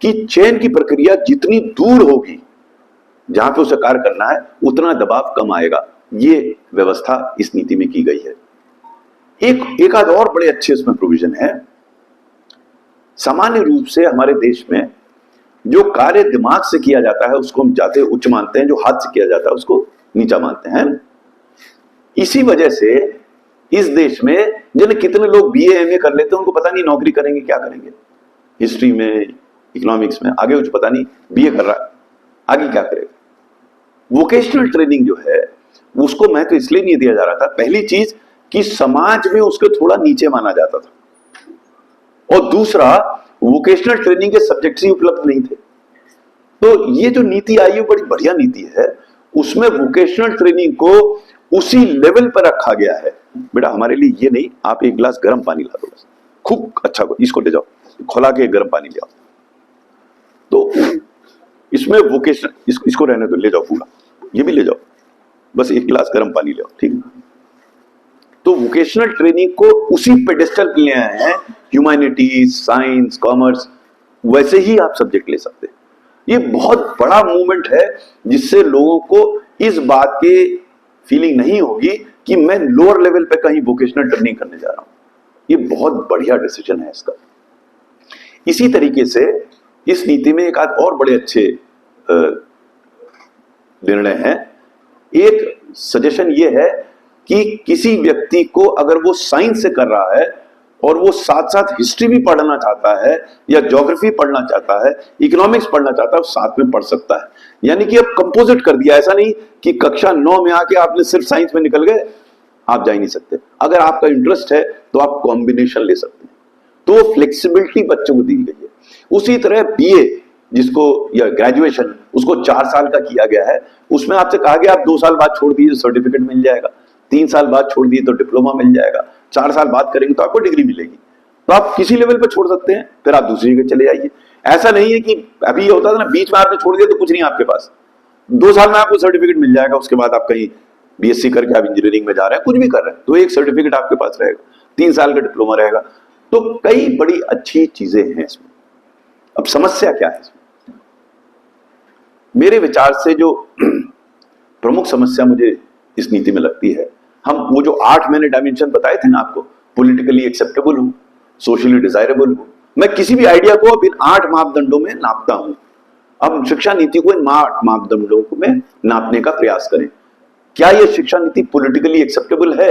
कि चयन की प्रक्रिया जितनी दूर होगी जहां पे उसे कार्य करना है, उतना दबाव कम आएगा। ये व्यवस्था इस नीति में की गई है। एक आध और बड़े अच्छे इसमें प्रोविजन है। सामान्य रूप से हमारे देश में जो कार्य दिमाग से किया जाता है उसको हम जाते उच्च मानते हैं, जो हाथ से किया जाता है उसको नीचा मानते हैं। इसी वजह से इस देश में जिन्हें कितने लोग बीए एमए कर लेते हैं, उनको पता नहीं नौकरी करेंगे क्या करेंगे, हिस्ट्री में, इकोनॉमिक्स में, आगे कुछ पता नहीं, बीए कर रहा है, आगे क्या करेगा। वोकेशनल ट्रेनिंग जो है उसको महत्व इसलिए नहीं दिया जा रहा था, पहली चीज कि समाज में उसको थोड़ा नीचे माना जाता था, और दूसरा वोकेशनल ट्रेनिंग के सब्जेक्ट्स ही उपलब्ध नहीं थे। तो ये जो नीति आई है बड़ी बढ़िया नीति है, उसमें वोकेशनल ट्रेनिंग को उसी लेवल पर रखा गया है। बेटा हमारे लिए ये नहीं, आप एक गिलास गर्म पानी ला दो बस, खूब अच्छा, इसको ले जाओ, खोला के गर्म पानी ले आओ। तो इसमें वोकेशनल, इसको रहने दो, ले जाओ पूरा, ये भी ले जाओ, बस एक गिलास गर्म पानी ले आओ, ठीक है। तो वोकेशनल ट्रेनिंग को उसी पेडेस्टल पे ले आए हैं, ह्यूमैनिटीज, साइंस, कॉमर्स, वैसे ही आप सब्जेक्ट ले सकते हैं। ये बहुत बड़ा मूवमेंट है, जिससे लोगों को इस बात की फीलिंग नहीं होगी कि मैं लोअर लेवल पे कहीं वोकेशनल ट्रेनिंग करने जा रहा हूं। ये बहुत बढ़िया डिसीजन है इसका। इसी तरीके से इस नीति में एक आध और बड़े अच्छे निर्णय हैं। एक सजेशन ये है कि किसी व्यक्ति को अगर वो साइंस से कर रहा है और वो साथ साथ हिस्ट्री भी पढ़ना चाहता है, या ज्योग्राफी पढ़ना चाहता है, इकोनॉमिक्स पढ़ना चाहता है, वो साथ में पढ़ सकता है। यानी कि अब कंपोजिट कर दिया, ऐसा नहीं कि कक्षा 9 में आके आपने सिर्फ साइंस में निकल गए, आप जा ही नहीं सकते। अगर आपका इंटरेस्ट है तो आप कॉम्बिनेशन ले सकते हैं। तो फ्लेक्सिबिलिटी बच्चों को दी गई है। उसी तरह बीए जिसको, या ग्रेजुएशन, उसको 4 साल का किया गया है। उसमें आपसे कहा गया आप 2 साल बाद छोड़ दीजिए तो सर्टिफिकेट मिल जाएगा, 3 साल बाद छोड़ दिए तो डिप्लोमा मिल जाएगा, 4 साल बाद करेंगे तो आपको डिग्री मिलेगी। तो आप किसी लेवल पर छोड़ सकते हैं, फिर आप दूसरी जगह चले जाइए। ऐसा नहीं है कि अभी ये होता था ना, बीच में आपने छोड़ दिया तो कुछ नहीं आपके पास, 2 साल में आपको सर्टिफिकेट मिल जाएगा, उसके बाद आप कहीं बीएससी करके आप इंजीनियरिंग में जा रहे हैं, कुछ भी कर रहे हैं, तो एक सर्टिफिकेट आपके पास रहेगा, 3 साल का डिप्लोमा रहेगा। तो कई बड़ी अच्छी चीजें हैं इसमें। अब समस्या क्या है इसमें? मेरे विचार से जो प्रमुख समस्या मुझे इस नीति में लगती है, हम वो जो 8 मैंने डायमेंशन बताए थे ना आपको, पॉलिटिकली एक्सेप्टेबल हो, सोशली डिजायरेबल हो, मैं किसी भी आइडिया को अब इन 8 मापदंडों में नापता हूं। अब शिक्षा नीति को इन 8 मापदंडों में नापने का प्रयास करें। क्या यह शिक्षा नीति पॉलिटिकली एक्सेप्टेबल है?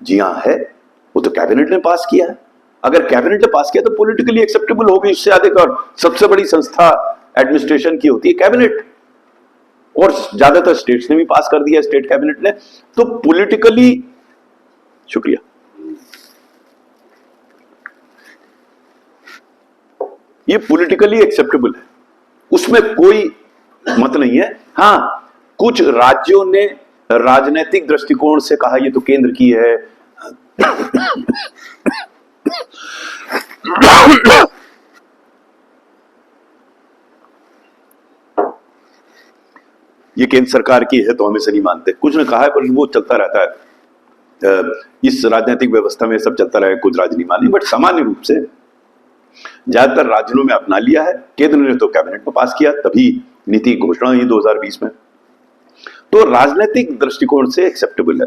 जी हां है, वो तो कैबिनेट ने पास किया है। अगर कैबिनेट ने पास किया तो पॉलिटिकली एक्सेप्टेबल होगी। इससे अधिक और सबसे बड़ी संस्था एडमिनिस्ट्रेशन की होती है कैबिनेट, और ज्यादातर स्टेट्स ने भी पास कर दिया, स्टेट कैबिनेट ने। तो पॉलिटिकली, शुक्रिया, ये पॉलिटिकली एक्सेप्टेबल है, उसमें कोई मत नहीं है। हां, कुछ राज्यों ने राजनीतिक दृष्टिकोण से कहा ये तो केंद्र की है, ये केंद्र सरकार की है तो हम इसे नहीं मानते, कुछ ने कहा है, पर वो चलता रहता है। इस राजनीतिक व्यवस्था में सब चलता रहे, कुछ राज्य नहीं माने, बट सामान्य रूप से ज्यादातर राज्यों में अपना लिया है। केंद्र ने तो कैबिनेट में पास किया, तभी नीति घोषणा हुई 2020 में। तो राजनीतिक दृष्टिकोण से एक्सेप्टेबल है।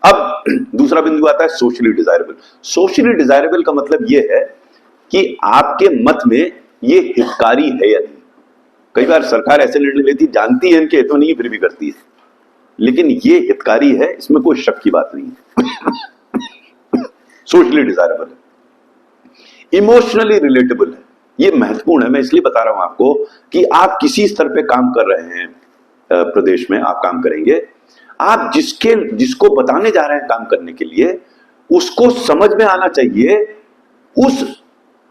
अब दूसरा बिंदु आता है सोशली डिजायरेबल। सोशली डिजायरेबल का मतलब यह है कि आपके मत में ये हितकारी है या नहीं। कई बार सरकार ऐसे निर्णय लेती, जानती है इनके हित में नहीं, फिर भी करती है, लेकिन ये हितकारी है, इसमें कोई शक की बात नहीं है। सोशली डिजायरेबल है, इमोशनली रिलेटेबल है। ये महत्वपूर्ण है। मैं इसलिए बता रहा हूं आपको कि आप किसी स्तर पे काम कर रहे हैं, प्रदेश में आप काम करेंगे, आप जिसको बताने जा रहे हैं काम करने के लिए, उसको समझ में आना चाहिए उस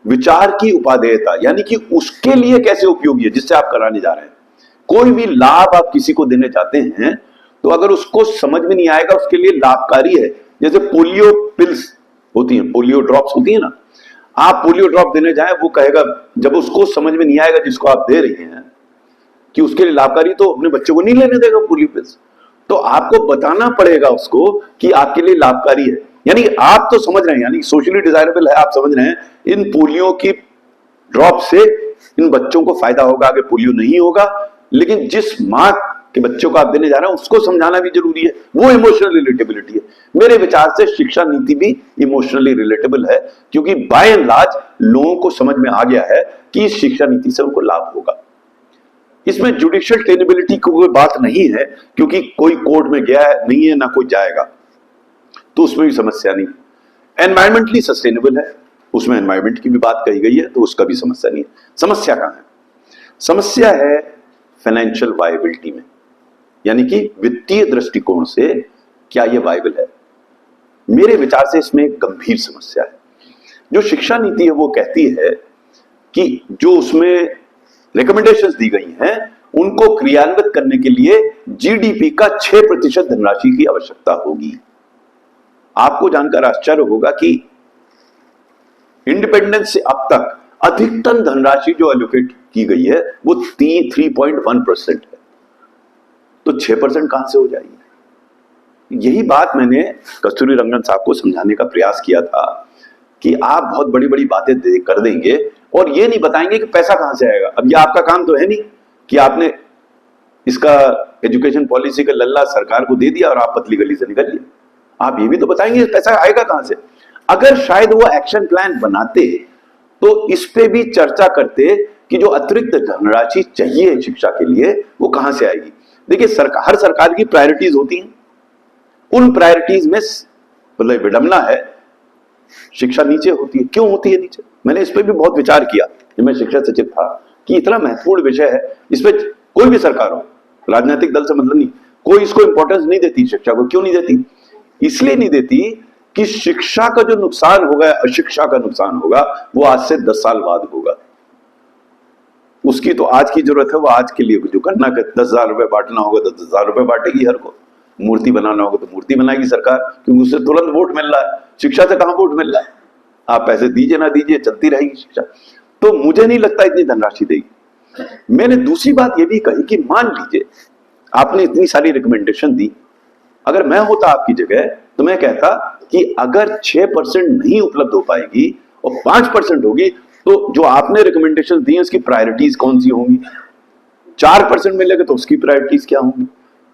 विचार की उपादेयता, यानी कि उसके लिए कैसे उपयोगी है जिससे आप कराने जा रहे हैं। कोई भी लाभ आप किसी को देने चाहते हैं, तो अगर उसको समझ में नहीं आएगा उसके लिए लाभकारी है, जैसे पोलियो पिल्स होती हैं, पोलियो ड्रॉप्स होती है ना, आप पोलियो ड्रॉप देने जाए, वो कहेगा, जब उसको समझ में नहीं आएगा जिसको आप दे रही हैं कि उसके लिए लाभकारी, तो अपने बच्चे को नहीं लेने देगा पोलियो पिल्स। तो आपको बताना पड़ेगा उसको कि आपके लिए लाभकारी है। यानी आप तो समझ रहे हैं, यानी सोशली डिजायरेबल है, आप समझ रहे हैं इन पोलियो की ड्रॉप से इन बच्चों को फायदा होगा, आगे पोलियो नहीं होगा। लेकिन जिस मां के बच्चों को आप देने जा रहे हैं उसको समझाना भी जरूरी है, वो इमोशनल रिलेटेबिलिटी है। मेरे विचार से शिक्षा नीति भी इमोशनली रिलेटेबल है, क्योंकि बाय एंड लार्ज लोगों को समझ में आ गया है कि इस शिक्षा नीति से उनको लाभ होगा। इसमें जुडिशियल टेनेबिलिटी की कोई बात नहीं है, क्योंकि कोई कोर्ट में गया है नहीं है, ना कोई जाएगा, तो उसमें भी समस्या नहीं। एनवायरमेंटली सस्टेनेबल है, उसमें एनवायरमेंट की भी बात कही गई है, तो उसका भी समस्या नहीं है। समस्या कहां है? समस्या है फाइनेंशियल वायबिलिटी में, यानी कि वित्तीय दृष्टिकोण से क्या यह वायबल है। मेरे विचार से इसमें एक गंभीर समस्या है। जो शिक्षा नीति है वो कहती है कि जो उसमें रिकमेंडेशंस दी गई हैं उनको क्रियान्वित करने के लिए जीडीपी का 6% धनराशि की आवश्यकता होगी। आपको जानकर आश्चर्य होगा कि इंडिपेंडेंस से अब तक अधिकतम धनराशि जो एलोकेट की गई है वो 3.1% है, तो 6% कहां से हो जाएगी? यही बात मैंने कस्तूरी रंगन साहब को समझाने का प्रयास किया था कि आप बहुत बड़ी बड़ी बातें कर देंगे और ये नहीं बताएंगे कि पैसा कहां से आएगा। अब ये आपका काम तो है नहीं कि आपने इसका एजुकेशन पॉलिसी का लल्ला सरकार को दे दिया और आप पतली गली से निकल लिए। आप ये भी तो बताएंगे पैसा आएगा कहां से। अगर शायद वो एक्शन प्लान बनाते तो इस पे भी चर्चा करते कि जो अतिरिक्त धनराशि चाहिए शिक्षा के लिए वो कहां से आएगी। देखिए, हर सरकार की प्रायोरिटीज होती हैं, उन प्रायोरिटीज में मतलब विडंबना है शिक्षा नीचे होती है। क्यों होती है नीचे? मैंने इस पे भी बहुत विचार किया जब मैं शिक्षा सचिव था कि इतना महत्वपूर्ण विषय है, इस पे कोई भी सरकार हो, राजनीतिक दल से मतलब नहीं, कोई इसको इंपॉर्टेंस नहीं देती शिक्षा को। क्यों नहीं देती? इसलिए नहीं देती कि शिक्षा का जो नुकसान होगा, अशिक्षा का नुकसान होगा, वो आज से 10 साल बाद होगा। उसकी तो आज की जरूरत है, वो आज के लिए जो करना है, 10,000 रुपए बांटना होगा तो 10,000 रुपए बांटेगी हर को, मूर्ति बनाना होगा तो मूर्ति बनाएगी सरकार, क्योंकि उससे तुरंत वोट मिल रहा है। शिक्षा से कहां वोट मिल रहा है? आप पैसे दीजिए ना दीजिए, चलती रहेगी शिक्षा। तो मुझे नहीं लगता इतनी धनराशि देगी। मैंने दूसरी बात यह भी कही कि मान लीजिए आपने इतनी सारी रिकमेंडेशन दी, अगर मैं होता आपकी जगह तो मैं कहता कि अगर 6% नहीं उपलब्ध हो पाएगी और 5% होगी तो जो आपने रिकमेंडेशन दी है उसकी प्रायोरिटीज कौन सी होंगी? 4% मिलेगा तो उसकी प्रायोरिटीज क्या होंगी?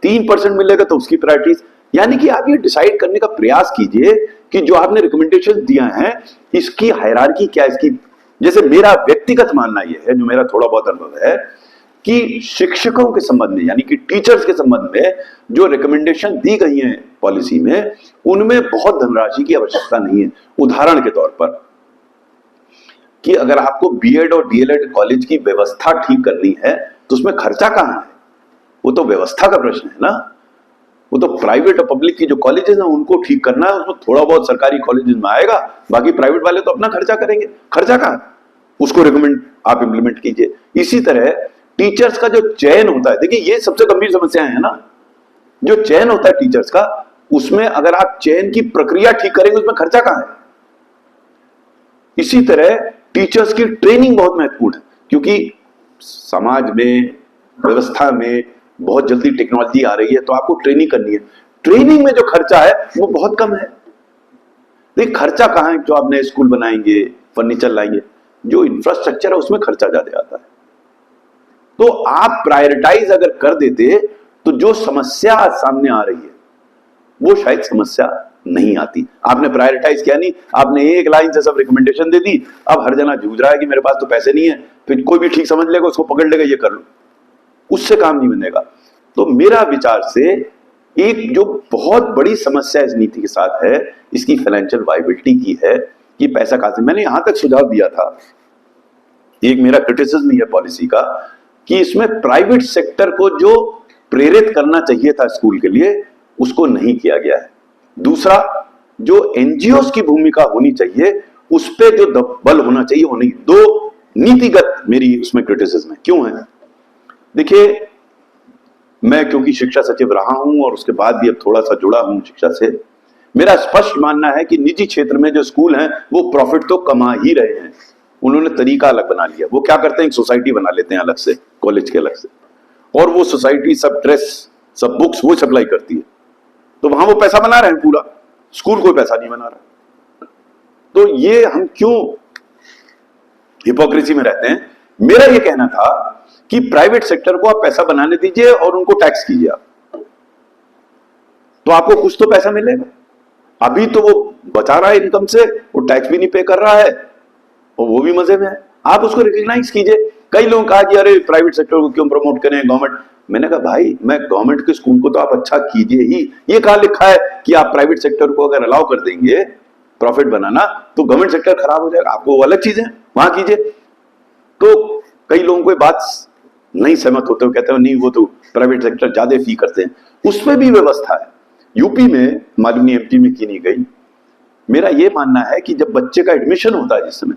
3% मिलेगा तो उसकी प्रायोरिटीज। यानी कि आप ये डिसाइड करने का प्रयास कीजिए कि जो आपने रिकमेंडेशन दिया है इसकी हायरार्की क्या है इसकी। जैसे मेरा व्यक्तिगत मानना यह है, जो मेरा थोड़ा बहुत अनुभव है, कि शिक्षकों के संबंध में यानी कि टीचर्स के संबंध में जो रिकमेंडेशन दी गई है पॉलिसी में, उनमें बहुत धनराशि की आवश्यकता नहीं है। उदाहरण के तौर पर कि अगर आपको बीएड और डीएलएड कॉलेज की व्यवस्था ठीक करनी है तो उसमें खर्चा कहां है? वो तो व्यवस्था का प्रश्न है ना। वो तो प्राइवेट और पब्लिक की जो कॉलेजेस हैं उनको ठीक करना है, उसमें थोड़ा बहुत सरकारी कॉलेजेस में आएगा, बाकी प्राइवेट वाले तो अपना खर्चा करेंगे। खर्चा कहां? उसको रिकमेंड आप इंप्लीमेंट कीजिए। इसी तरह टीचर्स का जो चयन होता है, देखिए ये सबसे गंभीर समस्याएं है ना, जो चयन होता है टीचर्स का, उसमें अगर आप चयन की प्रक्रिया ठीक करेंगे उसमें खर्चा कहां है? इसी तरह टीचर्स की ट्रेनिंग बहुत महत्वपूर्ण है, क्योंकि समाज में, व्यवस्था में बहुत जल्दी टेक्नोलॉजी आ रही है, तो आपको ट्रेनिंग करनी है। ट्रेनिंग में जो खर्चा है वो बहुत कम है। देखिए खर्चा कहां है? जो आप नए स्कूल बनाएंगे, फर्नीचर लाएंगे, जो इंफ्रास्ट्रक्चर है उसमें खर्चा ज्यादा आता है। तो आप प्रायोरिटाइज अगर कर देते तो जो समस्या आज सामने आ रही है वो शायद समस्या नहीं आती। आपने प्रायोरिटाइज किया नहीं, आपने एक लाइन से सब रिकमेंडेशन दे दी। अब हर जना जूझ रहा है कि मेरे पास तो पैसे नहीं है, फिर कोई भी ठीक समझ लेगा, उसको पकड़ लेगा, ये कर लो, उससे काम नहीं बनेगा। तो मेरा विचार से एक जो बहुत बड़ी समस्या इस नीति के साथ है, इसकी फाइनेंशियल वायबिलिटी की है कि पैसा कहां से। मैंने यहां तक सुझाव दिया था, एक मेरा क्रिटिसिज्म है पॉलिसी का, कि इसमें प्राइवेट सेक्टर को जो प्रेरित करना चाहिए था स्कूल के लिए उसको नहीं किया गया है। दूसरा, जो एनजीओस की भूमिका होनी चाहिए उस पर जो बल होना चाहिए वो नहीं। दो नीतिगत मेरी उसमें क्रिटिसिज्म है। क्यों है? देखिए, मैं क्योंकि शिक्षा सचिव रहा हूं और उसके बाद भी अब थोड़ा सा जुड़ा हूं शिक्षा से, मेरा स्पष्ट मानना है कि निजी क्षेत्र में जो स्कूल हैं वो प्रॉफिट तो कमा ही रहे हैं। उन्होंने तरीका अलग बना लिया। वो क्या करते हैं, एक सोसाइटी बना लेते हैं अलग से, कॉलेज के अलग से, और वो सोसाइटी सब ड्रेस, सब बुक्स वो सप्लाई करती है, तो वहां वो पैसा बना रहे हैं पूरा। स्कूल कोई पैसा नहीं बना रहा। तो ये हम क्यों हिपोक्रेसी में रहते हैं? मेरा ये कहना था कि प्राइवेट सेक्टर को आप पैसा बनाने दीजिए और उनको टैक्स कीजिए आप, तो आपको कुछ तो पैसा मिलेगा। अभी तो वो बचा रहा है इनकम से, वो टैक्स भी नहीं पे कर रहा है और वो भी मजे में है। आप उसको रिकॉग्नाइज कीजिए। कई लोग कहा कि अरे प्राइवेट सेक्टर को क्यों प्रमोट करें, गवर्नमेंट। मैंने कहा भाई, मैं गवर्नमेंट के स्कूल को तो आप अच्छा कीजिए ही। ये कहां लिखा है कि आप प्राइवेट सेक्टर को अगर अलाउ कर देंगे प्रॉफिट बनाना तो गवर्नमेंट सेक्टर खराब हो जाएगा? आपको वो अलग चीज है, वहां कीजिए। तो कई लोगों को बात नहीं सहमत होते, कहते हैं नहीं वो तो प्राइवेट सेक्टर ज्यादा फी करते हैं। उसमें भी व्यवस्था है। यूपी में, मालूम नहीं एमपी में की नहीं गई। मेरा ये मानना है कि जब बच्चे का एडमिशन होता है जिस समय,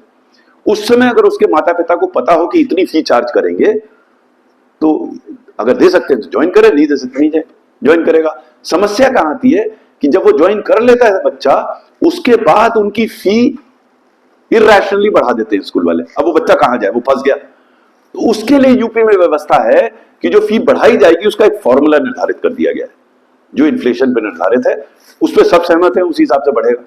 उस समय अगर उसके माता पिता को पता हो कि इतनी फी चार्ज करेंगे, तो अगर दे सकते हैं तो ज्वाइन करें, नहीं दे सकते नहीं ज्वाइन करेगा। समस्या कहां आती है कि जब वो ज्वाइन कर लेता है बच्चा, उसके बाद उनकी फी इरैशनली बढ़ा देते हैं स्कूल वाले। अब वो बच्चा कहां जाए, वो फंस गया। तो उसके लिए यूपी में व्यवस्था है कि जो फी बढ़ाई जाएगी उसका एक फॉर्मूला निर्धारित कर दिया गया है, जो इन्फ्लेशन पे निर्धारित है, उस पर सब सहमत है, उसी हिसाब से बढ़ेगा।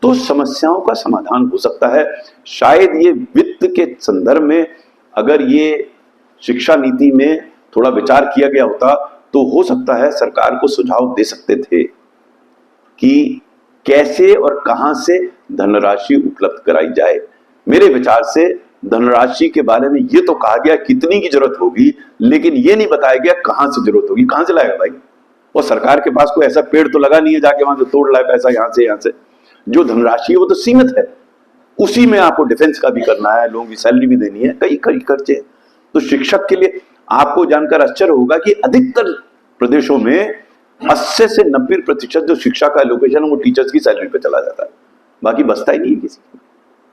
तो समस्याओं का समाधान हो सकता है। शायद ये वित्त के संदर्भ में अगर ये शिक्षा नीति में थोड़ा विचार किया गया होता तो हो सकता है सरकार को सुझाव दे सकते थे कि कैसे और कहां से धनराशि उपलब्ध कराई जाए। मेरे विचार से धनराशि के बारे में ये तो कहा गया कितनी की जरूरत होगी, लेकिन ये नहीं बताया गया कहां से जरूरत होगी। कहां से लाएगा भाई? और सरकार के पास कोई ऐसा पेड़ तो लगा नहीं है जाके वहां से तोड़ लाए पैसा यहां से। जो धनराशि है वो तो सीमित है, उसी में आपको डिफेंस का भी करना है, लोगों की सैलरी भी देनी है, कई खर्चे। तो शिक्षक के लिए आपको जानकर आश्चर्य होगा कि अधिकतर प्रदेशों में 80 से 90% जो शिक्षा का एलोकेशन है वो टीचर्स की सैलरी पे चला जाता है, बाकी बचता ही नहीं है किसी को।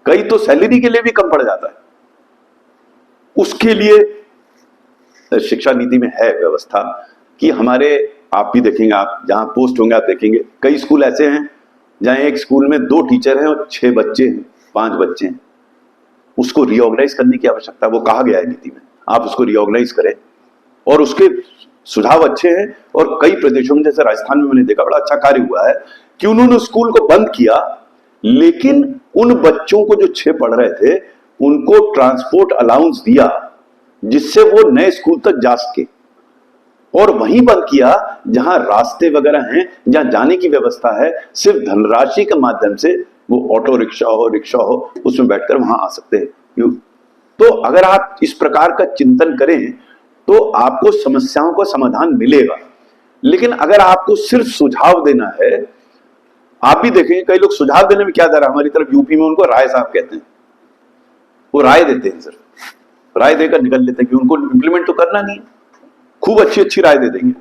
कई तो सैलरी के लिए भी कम पड़ जाता है। उसके लिए शिक्षा नीति में है व्यवस्था कि हमारे, आप भी देखेंगे, आप जहां पोस्ट होंगे आप देखेंगे कई स्कूल ऐसे हैं जहां एक स्कूल में 2 टीचर हैं और 6 बच्चे हैं, 5 बच्चे हैं। उसको रिऑर्गेनाइज करने की आवश्यकता है, वो कहा गया है नीति में, आप उसको रिऑर्गेनाइज करें। और उसके सुझाव अच्छे हैं और कई प्रदेशों में, जैसे राजस्थान में मैंने देखा बड़ा अच्छा कार्य हुआ है कि उन्होंने स्कूल को बंद किया, लेकिन उन बच्चों को जो 6 पढ़ रहे थे उनको ट्रांसपोर्ट अलाउंस दिया जिससे वो नए स्कूल तक जा सके। और वहीं बंद किया जहां रास्ते वगैरह हैं, जहां जाने की व्यवस्था है, सिर्फ धनराशि के माध्यम से वो ऑटो रिक्शा हो उसमें बैठकर वहां आ सकते हैं। तो अगर आप इस प्रकार का चिंतन करें तो आपको समस्याओं का समाधान मिलेगा। लेकिन अगर आपको सिर्फ सुझाव देना है, आप भी देखेंगे कई लोग सुझाव देने में क्या दे रहा है, हमारी तरफ यूपी में उनको राय साहब कहते हैं। वो राय देते हैं, सिर्फ राय देकर निकल लेते हैं कि उनको इंप्लीमेंट तो करना नहीं। खूब अच्छी राय दे देंगे,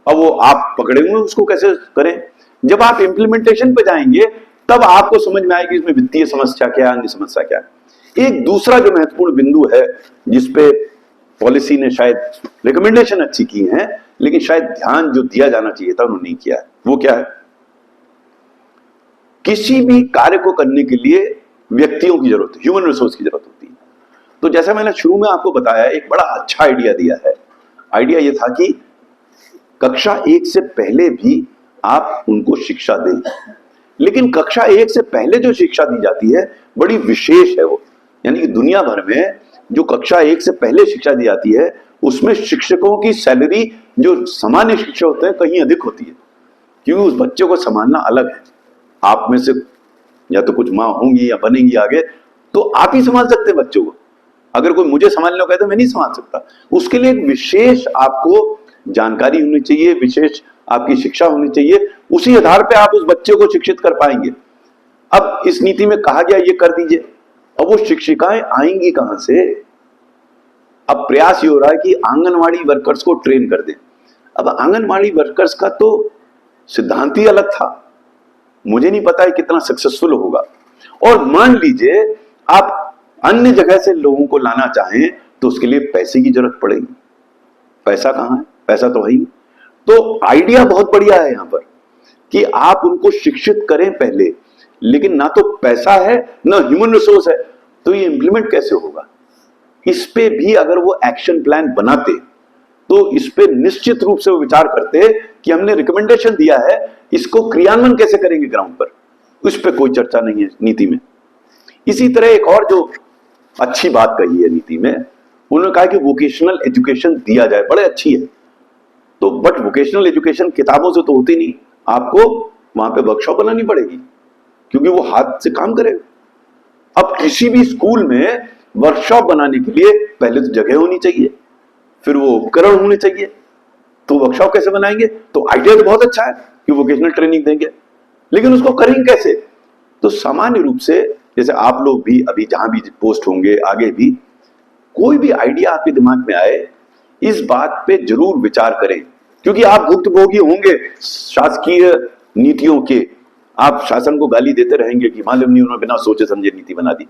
अब वो आप पकड़ेंगे उसको कैसे करें। जब आप इंप्लीमेंटेशन पे जाएंगे तब आपको समझ में आएगी इसमें वित्तीय समस्या क्या है, अन्य समस्या क्या है। एक दूसरा जो महत्वपूर्ण बिंदु है जिसपे पॉलिसी ने शायद रिकमेंडेशन अच्छी की है, लेकिन शायद ध्यान जो दिया जाना चाहिए था उन्होंने नहीं किया है, वो क्या है? किसी भी कार्य को करने के लिए व्यक्तियों की जरूरत है, ह्यूमन रिसोर्स की जरूरत होती है। तो जैसा मैंने शुरू में आपको बताया, एक बड़ा अच्छा आइडिया दिया है। आइडिया यह था कि कक्षा 1 से पहले भी आप उनको शिक्षा दें, लेकिन कक्षा 1 से पहले जो शिक्षा दी जाती है बड़ी विशेष है वो। यानी कि दुनिया भर में जो कक्षा 1 से पहले शिक्षा दी जाती है उसमें शिक्षकों की सैलरी जो सामान्य शिक्षक होते हैं कहीं अधिक होती है, क्योंकि उस बच्चे को संभालना अलग है। आप में से या तो कुछ माँ होंगी या बनेंगी आगे, तो आप ही संभाल सकते हैं बच्चों को। अगर कोई मुझे संभालने को कहता है मैं नहीं संभाल सकता। उसके लिए एक विशेष आपको जानकारी होनी चाहिए, विशेष आपकी शिक्षा होनी चाहिए, उसी आधार पे आप उस बच्चे को शिक्षित कर पाएंगे। अब इस नीति में कहा गया ये कर दीजिए, अब वो शिक्षिकाएं आएंगी कहां से? अब प्रयास ये हो रहा है कि आंगनवाड़ी वर्कर्स को ट्रेन कर दें। अब आंगनवाड़ी वर्कर्स का तो सिद्धांत ही अलग था, मुझे नहीं पता है कितना सक्सेसफुल होगा। और मान लीजिए आप अन्य जगह से लोगों को लाना चाहें तो उसके लिए पैसे की जरूरत पड़ेगी। पैसा कहां है? पैसा तो है ही। तो आइडिया बहुत बढ़िया है यहां पर कि आप उनको शिक्षित करें पहले, लेकिन ना तो पैसा है ना ह्यूमन रिसोर्स है, तो ये इंप्लीमेंट कैसे होगा? इस पे भी अगर वो एक्शन प्लान बनाते तो इस पे निश्चित रूप से वो विचार करते कि हमने रिकमेंडेशन दिया है, इसको क्रियान्वयन कैसे करेंगे ग्राउंड पर, उस पर कोई चर्चा नहीं है नीति में। इसी तरह एक और जो अच्छी बात कही है नीति में, उन्होंने कहा कि वोकेशनल एजुकेशन दिया जाए, बड़े अच्छी है। तो बट वोकेशनल एजुकेशन किताबों से तो होती नहीं, आपको वहां पे वर्कशॉप बनानी पड़ेगी, क्योंकि वो हाथ से काम करेगा। अब किसी भी स्कूल में वर्कशॉप बनाने के लिए पहले तो जगह होनी चाहिए, फिर वो उपकरण होने चाहिए, तो वर्कशॉप कैसे बनाएंगे? तो आइडिया तो बहुत अच्छा है कि वोकेशनल ट्रेनिंग देंगे, लेकिन उसको करेंगे कैसे? तो सामान्य रूप से जैसे आप लोग भी अभी जहां भी पोस्ट होंगे, आगे भी कोई भी आइडिया आपके दिमाग में आए, इस बात पे जरूर विचार करें, क्योंकि आप भुक्तभोगी होंगे शासकीय नीतियों के। आप शासन को गाली देते रहेंगे कि मालूम नहीं उन्होंने बिना सोचे समझे नीति बना दी,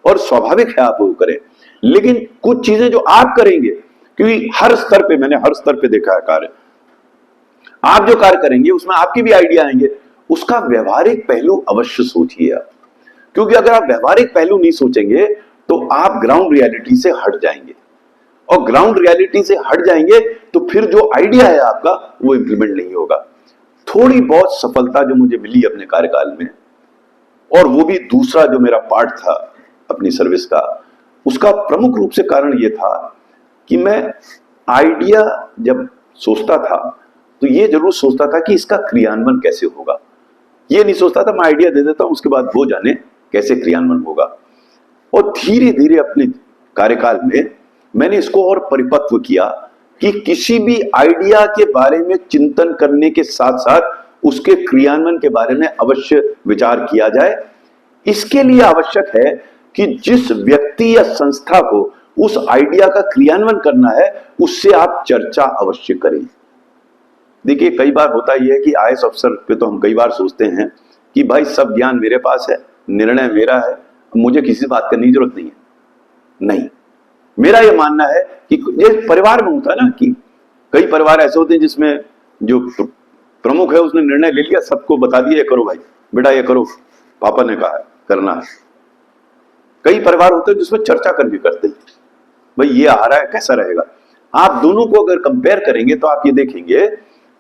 और स्वाभाविक है आप वो करें, लेकिन कुछ चीजें जो आप करेंगे, क्योंकि हर स्तर पे, मैंने हर स्तर पे देखा है कार्य, आप जो कार्य करेंगे उसमें आपके भी आइडिया आएंगे, उसका व्यवहारिक पहलू अवश्य सोचिए आप, क्योंकि अगर आप व्यवहारिक पहलू नहीं सोचेंगे तो आप ग्राउंड रियलिटी से हट जाएंगे, और ग्राउंड रियलिटी से हट जाएंगे तो फिर जो आइडिया है आपका वो इंप्लीमेंट नहीं होगा। थोड़ी बहुत सफलता जो मुझे मिली अपने कार्यकाल में, और वो भी दूसरा जो मेरा पार्ट था अपनी सर्विस का, उसका प्रमुख रूप से कारण ये था कि मैं आइडिया जब सोचता था तो ये जरूर सोचता था कि इसका क्रियान्वयन कैसे होगा। ये नहीं सोचता था मैं आइडिया दे देता हूं, उसके बाद वो जाने कैसे क्रियान्वयन होगा। और धीरे धीरे अपने कार्यकाल में मैंने इसको और परिपक्व किया कि किसी भी आइडिया के बारे में चिंतन करने के साथ साथ उसके क्रियान्वयन के बारे में अवश्य विचार किया जाए। इसके लिए आवश्यक है कि जिस व्यक्ति या संस्था को उस आइडिया का क्रियान्वयन करना है, उससे आप चर्चा अवश्य करें। देखिए, कई बार होता यह है कि आईएएस अफसर पे तो हम कई बार सोचते हैं कि भाई सब ज्ञान मेरे पास है, निर्णय मेरा है, मुझे किसी बात करने की जरूरत नहीं है। नहीं, मेरा यह मानना है कि ये परिवार में होता है ना, कि कई परिवार ऐसे होते हैं जिसमें जो प्रमुख है उसने निर्णय ले लिया, सबको बता दिया ये करो भाई, बेटा ये करो, पापा ने कहा करना है। कई परिवार होते हैं जिसमें चर्चा करके करते हैं, भाई ये आ रहा है कैसा रहेगा। आप दोनों को अगर कंपेयर करेंगे तो आप ये देखेंगे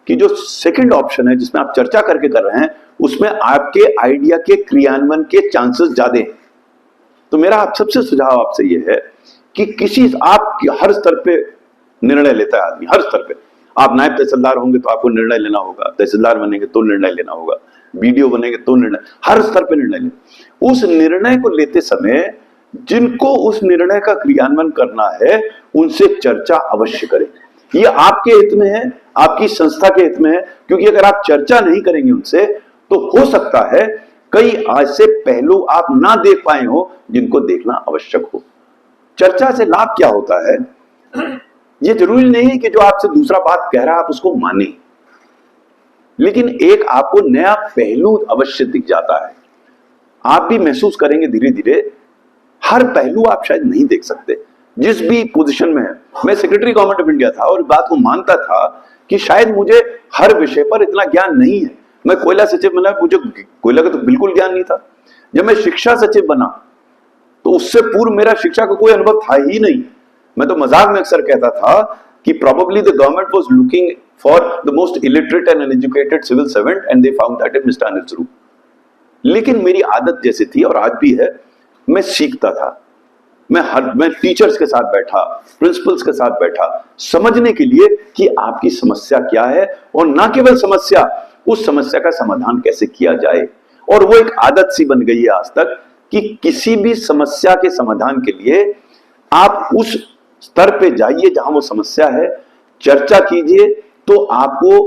कि जो सेकंड ऑप्शन है जिसमें आप चर्चा करके कर रहे हैं, उसमें आपके आइडिया के क्रियान्वयन के चांसेस ज्यादा हैं। तो मेरा आप सबसे सुझाव आपसे यह है कि किसी आप हर स्तर पे निर्णय लेता है आदमी, हर स्तर पे। आप नायब तहसीलदार होंगे तो आपको निर्णय लेना होगा, तहसीलदार बनेंगे तो निर्णय लेना होगा, बीडीओ बनेंगे तो निर्णय, हर स्तर पे निर्णय लेना। उस निर्णय को लेते समय जिनको उस निर्णय का क्रियान्वयन करना है उनसे चर्चा अवश्य करें। ये आपके हित में है, आपकी संस्था के हित में है, क्योंकि अगर आप चर्चा नहीं करेंगे उनसे तो हो सकता है कई ऐसे पहलू आप ना देख पाए हो जिनको देखना आवश्यक हो। चर्चा से लाभ क्या होता है? ये जरूरी नहीं है कि जो आपसे दूसरा बात कह रहा है आप उसको माने, लेकिन एक आपको नया पहलू अवश्य दिख जाता है। आप भी महसूस करेंगे धीरे धीरे, हर पहलू आप शायद नहीं देख सकते जिस भी पोजीशन में है। मैं सेक्रेटरी गवर्नमेंट ऑफ इंडिया था और बात को मानता था कि शायद मुझे हर विषय पर इतना ज्ञान नहीं है। मैं कोयला सचिव बना, मुझे कोयला का तो बिल्कुल ज्ञान नहीं था। जब मैं शिक्षा सचिव बना तो उससे पूर्व मेरा शिक्षा का कोई अनुभव था ही नहीं। मैं तो मजाक में अक्सर कहता था कि probably the government was looking for the most illiterate and uneducated civil servant and they found that in Mr. Anil Swarup। लेकिन मेरी आदत जैसी थी और आज भी है, मैं सीखता था। मैं टीचर्स के साथ बैठा, प्रिंसिपल्स के साथ बैठा, समझने के लिए कि आपकी समस्या क्या है, और ना केवल समस्या, उस समस्या का समाधान कैसे किया जाए। और वो एक आदत सी बन गई है आज तक कि किसी भी समस्या के समाधान के लिए आप उस स्तर पे जाइए जहां वो समस्या है, चर्चा कीजिए, तो आपको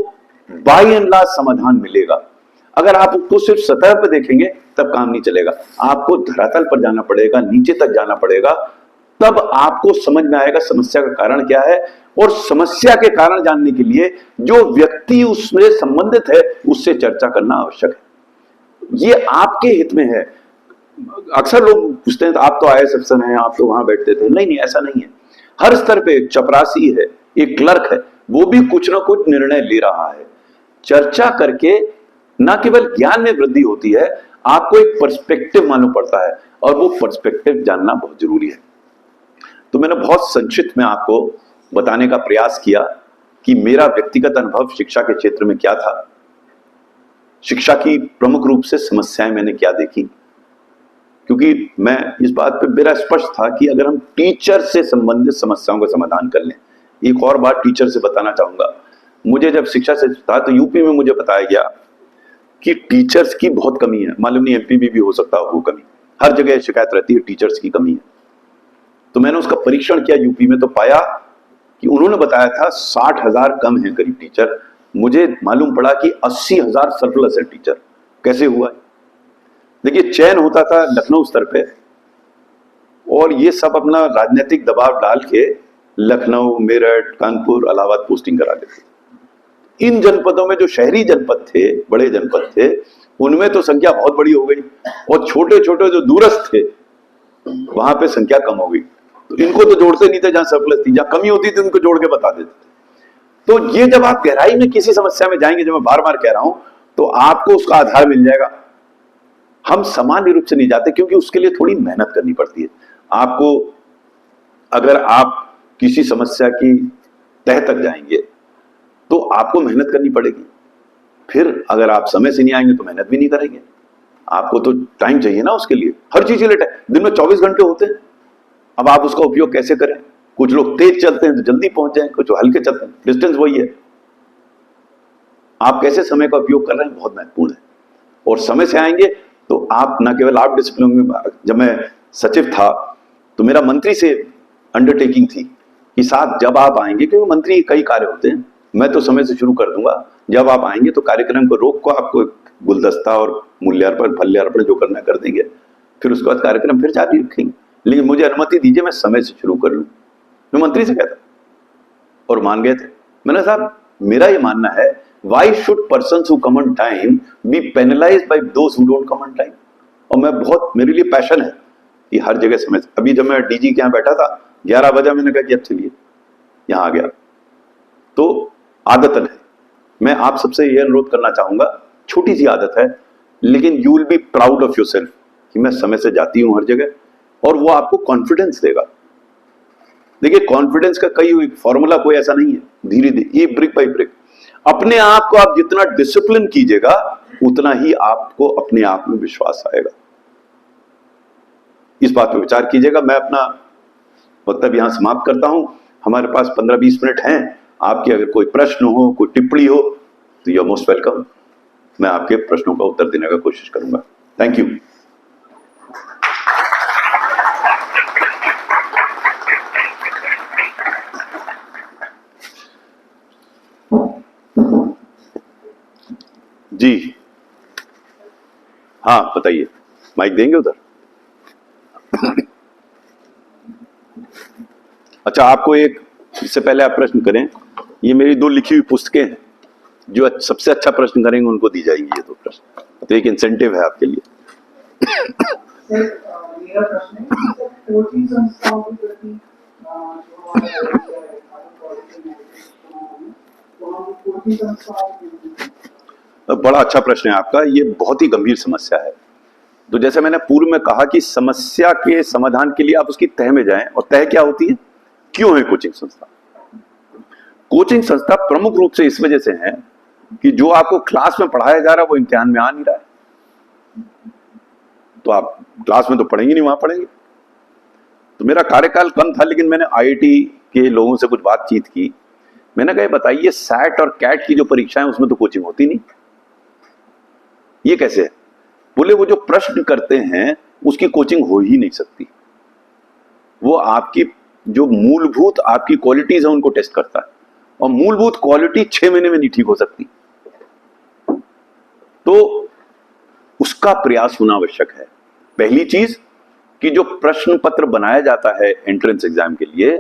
बाय एंड लार्ज समाधान मिलेगा। अगर आप उसको सिर्फ सतह पर देखेंगे तब काम नहीं चलेगा, आपको धरातल पर जाना पड़ेगा, नीचे तक जाना पड़ेगा, तब आपको समझ में आएगा समस्या का कारण क्या है। और समस्या के कारण जानने के लिए जो व्यक्ति उससे संबंधित है उससे चर्चा करना आवश्यक है। ये आपके हित में है। अक्सर लोग पूछते हैं तो आप तो आईएएस अफसर हैं, आप तो वहां बैठते थे। नहीं नहीं, ऐसा नहीं है। हर स्तर पे एक चपरासी है, एक क्लर्क है, वो भी कुछ ना कुछ निर्णय ले रहा है। चर्चा करके न केवल ज्ञान में वृद्धि होती है, आपको एक पर्सपेक्टिव मालूम पड़ता है, और वो पर्सपेक्टिव जानना बहुत जरूरी है। तो मैंने बहुत संक्षिप्त में आपको बताने का प्रयास किया कि मेरा व्यक्तिगत अनुभव शिक्षा के क्षेत्र में क्या था, शिक्षा की प्रमुख रूप से समस्याएं मैंने क्या देखी। क्योंकि मैं इस बात पे मेरा स्पष्ट था कि अगर हम टीचर से संबंधित समस्याओं का समाधान कर लें। एक और बात टीचर से बताना चाहूंगा, मुझे जब शिक्षा से था तो यूपी में मुझे बताया गया कि टीचर्स की बहुत कमी है। मालूम नहीं एमपी में भी हो सकता हो वो कमी, हर जगह शिकायत रहती है टीचर्स की कमी है। तो मैंने उसका परीक्षण किया यूपी में, तो पाया कि उन्होंने बताया था 60,000 कम है करीब टीचर। मुझे मालूम पड़ा कि 80,000 सरप्लस है टीचर। कैसे हुआ? देखिए, चयन होता था लखनऊ स्तर पे, और ये सब अपना राजनीतिक दबाव डाल के लखनऊ, मेरठ, कानपुर, इलाहाबाद पोस्टिंग करा देते। इन जनपदों में जो शहरी जनपद थे, बड़े जनपद थे, उनमें तो संख्या बहुत बड़ी हो गई, और छोटे छोटे जो दूरस्थ थे वहां पे संख्या कम हो गई। तो इनको तो जोड़ते नहीं थे, जहां सरप्लस थी, जहां कमी होती थी उनको जोड़ के बता देते थे। तो ये जब आप गहराई में किसी समस्या में जाएंगे, जो मैं बार बार कह रहा हूं, तो आपको उसका आधार मिल जाएगा। हम सामान्य रूप से नहीं जाते, क्योंकि उसके लिए थोड़ी मेहनत करनी पड़ती है आपको। अगर आप किसी समस्या की तह तक जाएंगे तो आपको मेहनत करनी पड़ेगी। फिर अगर आप समय से नहीं आएंगे तो मेहनत भी नहीं करेंगे। आपको तो टाइम चाहिए ना उसके लिए, हर चीज के लिए टाइम। दिन में 24 घंटे होते हैं, अब आप उसका उपयोग कैसे करें? कुछ लोग तेज चलते हैं तो जल्दी पहुंच जाएं, कुछ हल्के चलते हैं, डिस्टेंस वही है। आप कैसे समय का उपयोग कर रहे हैं बहुत महत्वपूर्ण है। और समय से आएंगे तो आप न केवल आप डिसिप्लिन में, जब मैं सचिव था तो मेरा मंत्री से अंडरटेकिंग थी कि साथ जब आप आएंगे, क्योंकि मंत्री कई कार्य होते हैं, मैं तो समय से शुरू कर दूंगा, जब आप आएंगे तो कार्यक्रम को रोक को आपको गुलदस्ता और मूल्यार्पण फल्यार्पण जो करना कर देंगे, फिर उसके बाद कार्यक्रम फिर जारी रखेंगे, लेकिन मुझे अनुमति दीजिए मैं समय से शुरू कर लूं। मैं मंत्री से कहता और मान गए थे। मैंने साहब, मेरा ये मानना है, why should persons who come on time be penalized by those who don't come on time? और मैं बहुत, मेरे लिए पैशन है कि हर जगह समय। अभी जब मैं डीजी के यहाँ बैठा था 11 बजा, मैंने कहा कि अब चलिए यहाँ आ गया। तो आदतन है। मैं आप सबसे यह अनुरोध करना चाहूंगा, छोटी सी आदत है, लेकिन you will be proud of yourself कि मैं समय से जाती हूं हर जगह, और वो आपको कॉन्फिडेंस देगा। देखिए, कॉन्फिडेंस का कई फॉर्मूला कोई ऐसा नहीं है, धीरे धीरे, ये ब्रिक बाय ब्रिक। अपने आप को आप जितना डिसिप्लिन कीजिएगा उतना ही आपको अपने आप में विश्वास आएगा। इस बात पर विचार कीजिएगा। मैं अपना वक्तव्य यहां समाप्त करता हूं। हमारे पास 15-20 मिनट हैं। आपके अगर कोई प्रश्न हो, कोई टिप्पणी हो, तो यू आर मोस्ट वेलकम। मैं आपके प्रश्नों का उत्तर देने का कोशिश करूंगा। Thank you. जी हाँ, बताइए। माइक देंगे उधर? अच्छा, आपको एक, इससे पहले आप प्रश्न करें, ये मेरी 2 लिखी हुई पुस्तकें हैं, जो सबसे अच्छा प्रश्न करेंगे उनको दी जाएंगी ये 2 प्रश्न। तो एक इंसेंटिव है आपके लिए। मेरा प्रश्न है, कोचिंग संस्थाओं के प्रति बड़ा अच्छा प्रश्न है आपका। ये बहुत ही गंभीर समस्या है। तो जैसे मैंने पूर्व में कहा कि समस्या के समाधान के लिए आप उसकी तह में जाएं, और तह क्या होती है, क्यों है कोचिंग संस्था? कोचिंग संस्था प्रमुख रूप से इस वजह से है कि जो आपको क्लास में पढ़ाया जा रहा है वो इम्तिहान में आ नहीं रहा है। तो आप क्लास में तो पढ़ेंगे नहीं, वहां पढ़ेंगे। तो मेरा कार्यकाल कम था, लेकिन मैंने आईआईटी के लोगों से कुछ बातचीत की। मैंने कहा, बताइए, सैट और कैट की जो परीक्षाएं उसमें तो कोचिंग होती नहीं, ये कैसे है? बोले, वो जो प्रश्न करते हैं उसकी कोचिंग हो ही नहीं सकती। वो आपकी जो मूलभूत आपकी क्वालिटीज है उनको टेस्ट करता है, और मूलभूत क्वालिटी 6 महीने में नहीं ठीक हो सकती। तो उसका प्रयास होना आवश्यक है। पहली चीज कि जो प्रश्न पत्र बनाया जाता है एंट्रेंस एग्जाम के लिए,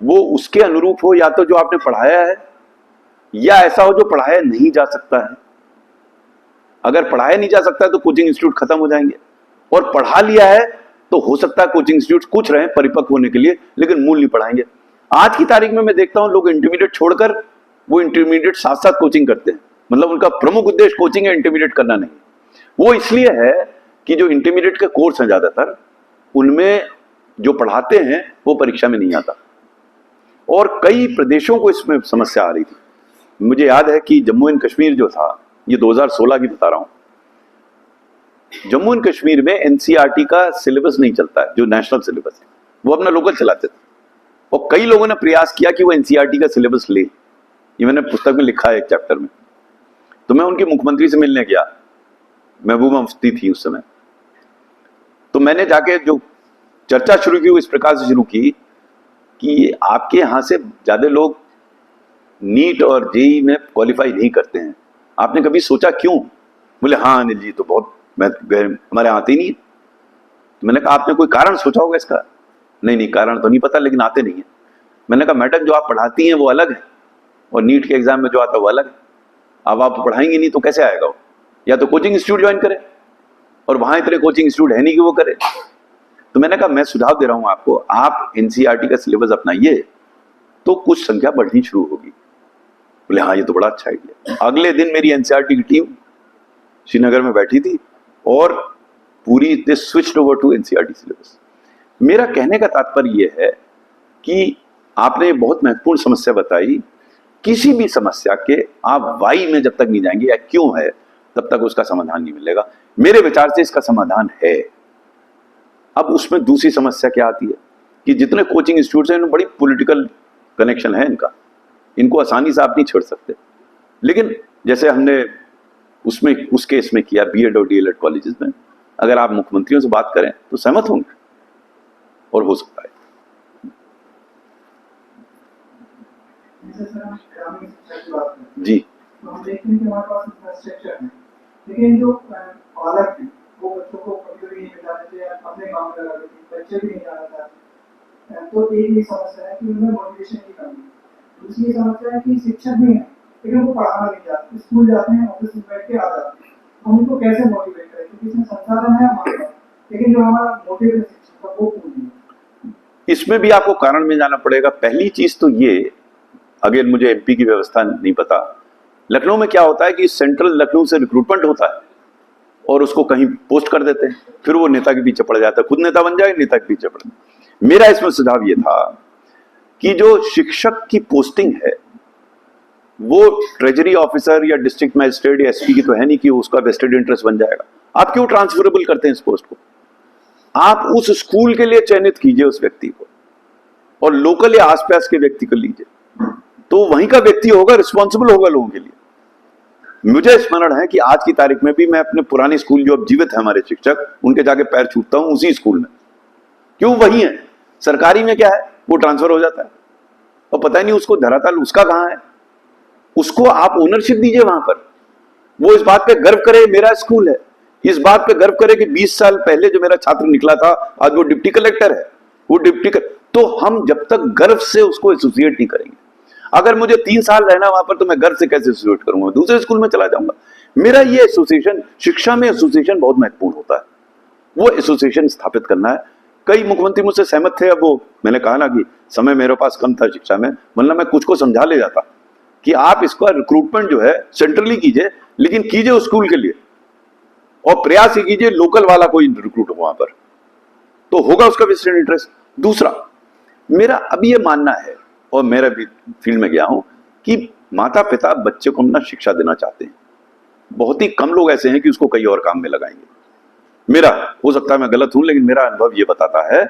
वो उसके अनुरूप हो, या तो जो आपने पढ़ाया है, या ऐसा हो जो पढ़ाया नहीं जा सकता है। अगर पढ़ाया नहीं जा सकता है तो कोचिंग इंस्टीट्यूट खत्म हो जाएंगे, और पढ़ा लिया है तो हो सकता है कोचिंग इंस्टीट्यूट कुछ रहे परिपक्व होने के लिए, लेकिन मूल नहीं पढ़ाएंगे। आज की तारीख में मैं देखता हूं लोग इंटरमीडिएट छोड़कर वो इंटरमीडिएट साथ साथ कोचिंग करते हैं। मतलब उनका प्रमुख उद्देश्य कोचिंग है, इंटरमीडिएट करना नहीं। वो इसलिए है कि जो इंटरमीडिएट के कोर्स हैं ज्यादातर, उनमें जो पढ़ाते हैं वो परीक्षा में नहीं आता। और कई प्रदेशों को इसमें समस्या आ रही थी। मुझे याद है कि जम्मू एंड कश्मीर जो था, ये 2016 की बता रहा हूं, जम्मू एंड कश्मीर में एनसीईआरटी का सिलेबस नहीं चलता है, जो नेशनल सिलेबस है, वो अपना लोकल चलाते थे। और कई लोगों ने प्रयास किया कि वो एनसीईआरटी का सिलेबस ले, ये मैंने पुस्तक में लिखा है एक चैप्टर में। तो मैं उनकी मुख्यमंत्री से मिलने गया, महबूबा मुफ्ती थी उस समय। तो मैंने जाके जो चर्चा शुरू की वो इस प्रकार से शुरू की कि आपके यहां से ज्यादा लोग नीट और जेई में क्वालिफाई नहीं करते हैं, आपने कभी सोचा क्यों? बोले हाँ अनिल जी, तो बहुत हमारे आते ही नहीं। तो मैंने कहा आपने कोई कारण सोचा होगा इसका? नहीं, कारण तो नहीं पता, लेकिन आते नहीं है। मैंने कहा मैडम, जो आप पढ़ाती हैं वो अलग है और नीट के एग्जाम में जो आता है वो अलग है। अब आप पढ़ाएंगे नहीं तो कैसे आएगा वो? या तो कोचिंग इंस्टीट्यूट ज्वाइन करें, और वहां इतने कोचिंग इंस्टीट्यूट है नहीं कि वो करे। तो मैंने कहा मैं सुझाव दे रहा हूं आपको, आप एनसीईआरटी का सिलेबस अपनाइए तो कुछ संख्या बढ़नी शुरू होगी। बोले हाँ, ये तो बड़ा अच्छा आइडिया। अगले दिन मेरी एनसीईआरटी की टीम श्रीनगर में बैठी थी और पूरी they switched over to NCERT syllabus. मेरा कहने का तात्पर्य यह है कि आपने बहुत महत्वपूर्ण समस्या बताई। किसी भी समस्या के आप वाई में जब तक नहीं जाएंगे या क्यों है, तब तक उसका समाधान नहीं मिलेगा। मेरे विचार से इसका समाधान है। अब उसमें दूसरी समस्या क्या आती है कि जितने कोचिंग इंस्टीट्यूट हैं, बड़ी पॉलिटिकल कनेक्शन है इनका, इनको आसानी से आप नहीं छोड़ सकते। लेकिन जैसे हमने उस केस में किया बीएड और डीएलएड कॉलेजेस में, अगर आप मुख्यमंत्रियों से बात करें तो सहमत होंगे और हो सकता है। जी, तो हम देखते हैं कि हमारे पास इंफ्रास्ट्रक्चर है, लेकिन जो पालक हैं वो बच्चों को कभी कभी नहीं मिला देते, अपने गाँव में लगा देते, बच्चे भी नहीं जाना चाहते। तो एक ये समस्या है कि उनमें मोटिवेशन की कमी है। दूसरी समस्या है कि शिक्षक भी है लेकिन वो पढ़ाना नहीं चाहते, स्कूल जाते हैं, ऑफिस में बैठ के आ जाते हैं। हम उनको कैसे मोटिवेट करें, क्योंकि इसमें संसाधन है हमारे पास, लेकिन जो हमारा मोटिव है शिक्षक का वो पूर्ण नहीं है। इसमें भी आपको कारण में जाना पड़ेगा। पहली चीज तो ये, अगेन मुझे एमपी की व्यवस्था नहीं पता, लखनऊ में क्या होता है कि सेंट्रल लखनऊ से रिक्रूटमेंट होता है और उसको कहीं पोस्ट कर देते हैं, फिर वो नेता के पीछे पड़ जाता है, खुद नेता बन जाए, नेता के पीछे पड़। मेरा इसमें सुझाव ये था कि जो शिक्षक की पोस्टिंग है वो ट्रेजरी ऑफिसर या डिस्ट्रिक्ट मजिस्ट्रेट या एसपी की तो है नहीं कि उसका वेस्टेड इंटरेस्ट बन जाएगा। आप क्यों ट्रांसफरेबल करते हैं इस पोस्ट को? आप उस स्कूल के लिए चयनित कीजिए उस व्यक्ति को, और लोकल या आसपास के व्यक्ति को लीजिए, तो वहीं का व्यक्ति होगा, रिस्पॉन्सिबल होगा लोगों के लिए। मुझे स्मरण है कि आज की तारीख में भी मैं अपने पुराने स्कूल जो अब जीवित है हमारे शिक्षक, उनके जाके पैर छूटता हूं उसी स्कूल में। क्यों? वही है। सरकारी में क्या है, वो ट्रांसफर हो जाता है और पता ही नहीं उसको धरातल उसका कहां है। उसको आप ओनरशिप दीजिए वहां पर, वो इस बात पे गर्व करे मेरा स्कूल है, इस बात पे गर्व करे कि 20 साल पहले जो मेरा छात्र निकला था आज वो डिप्टी कलेक्टर है, वो तो हम जब तक गर्व से उसको एसोसिएट नहीं करेंगे, अगर मुझे 3 साल रहना वहां पर तो मैं गर्व से कैसे एसोसिएट करूंगा? दूसरे स्कूल में चला जाऊंगा। मेरा ये एसोसिएशन, शिक्षा में एसोसिएशन बहुत महत्वपूर्ण होता है, वो एसोसिएशन स्थापित करना है। कई मुख्यमंत्री मुझसे सहमत थे। अब वो मैंने कहा ना कि समय मेरे पास कम था शिक्षा में, वरना मैं कुछ को समझा ले जाता कि आप इसका रिक्रूटमेंट जो है सेंट्रली कीजिए, लेकिन कीजिए उस स्कूल के लिए, और प्रयास ही कीजिए लोकल वाला कोई रिक्रूट हो वहां पर, तो होगा उसका वेस्टेड इंटरेस्ट। दूसरा, मेरा अभी ये मानना है, और मेरा भी फील्ड में गया हूं, कि माता पिता बच्चे को अपना शिक्षा देना चाहते हैं। बहुत ही कम लोग ऐसे हैं कि उसको कई और काम में लगाएंगे। मेरा, हो सकता है मैं गलत हूं, लेकिन मेरा अनुभव ये बताता है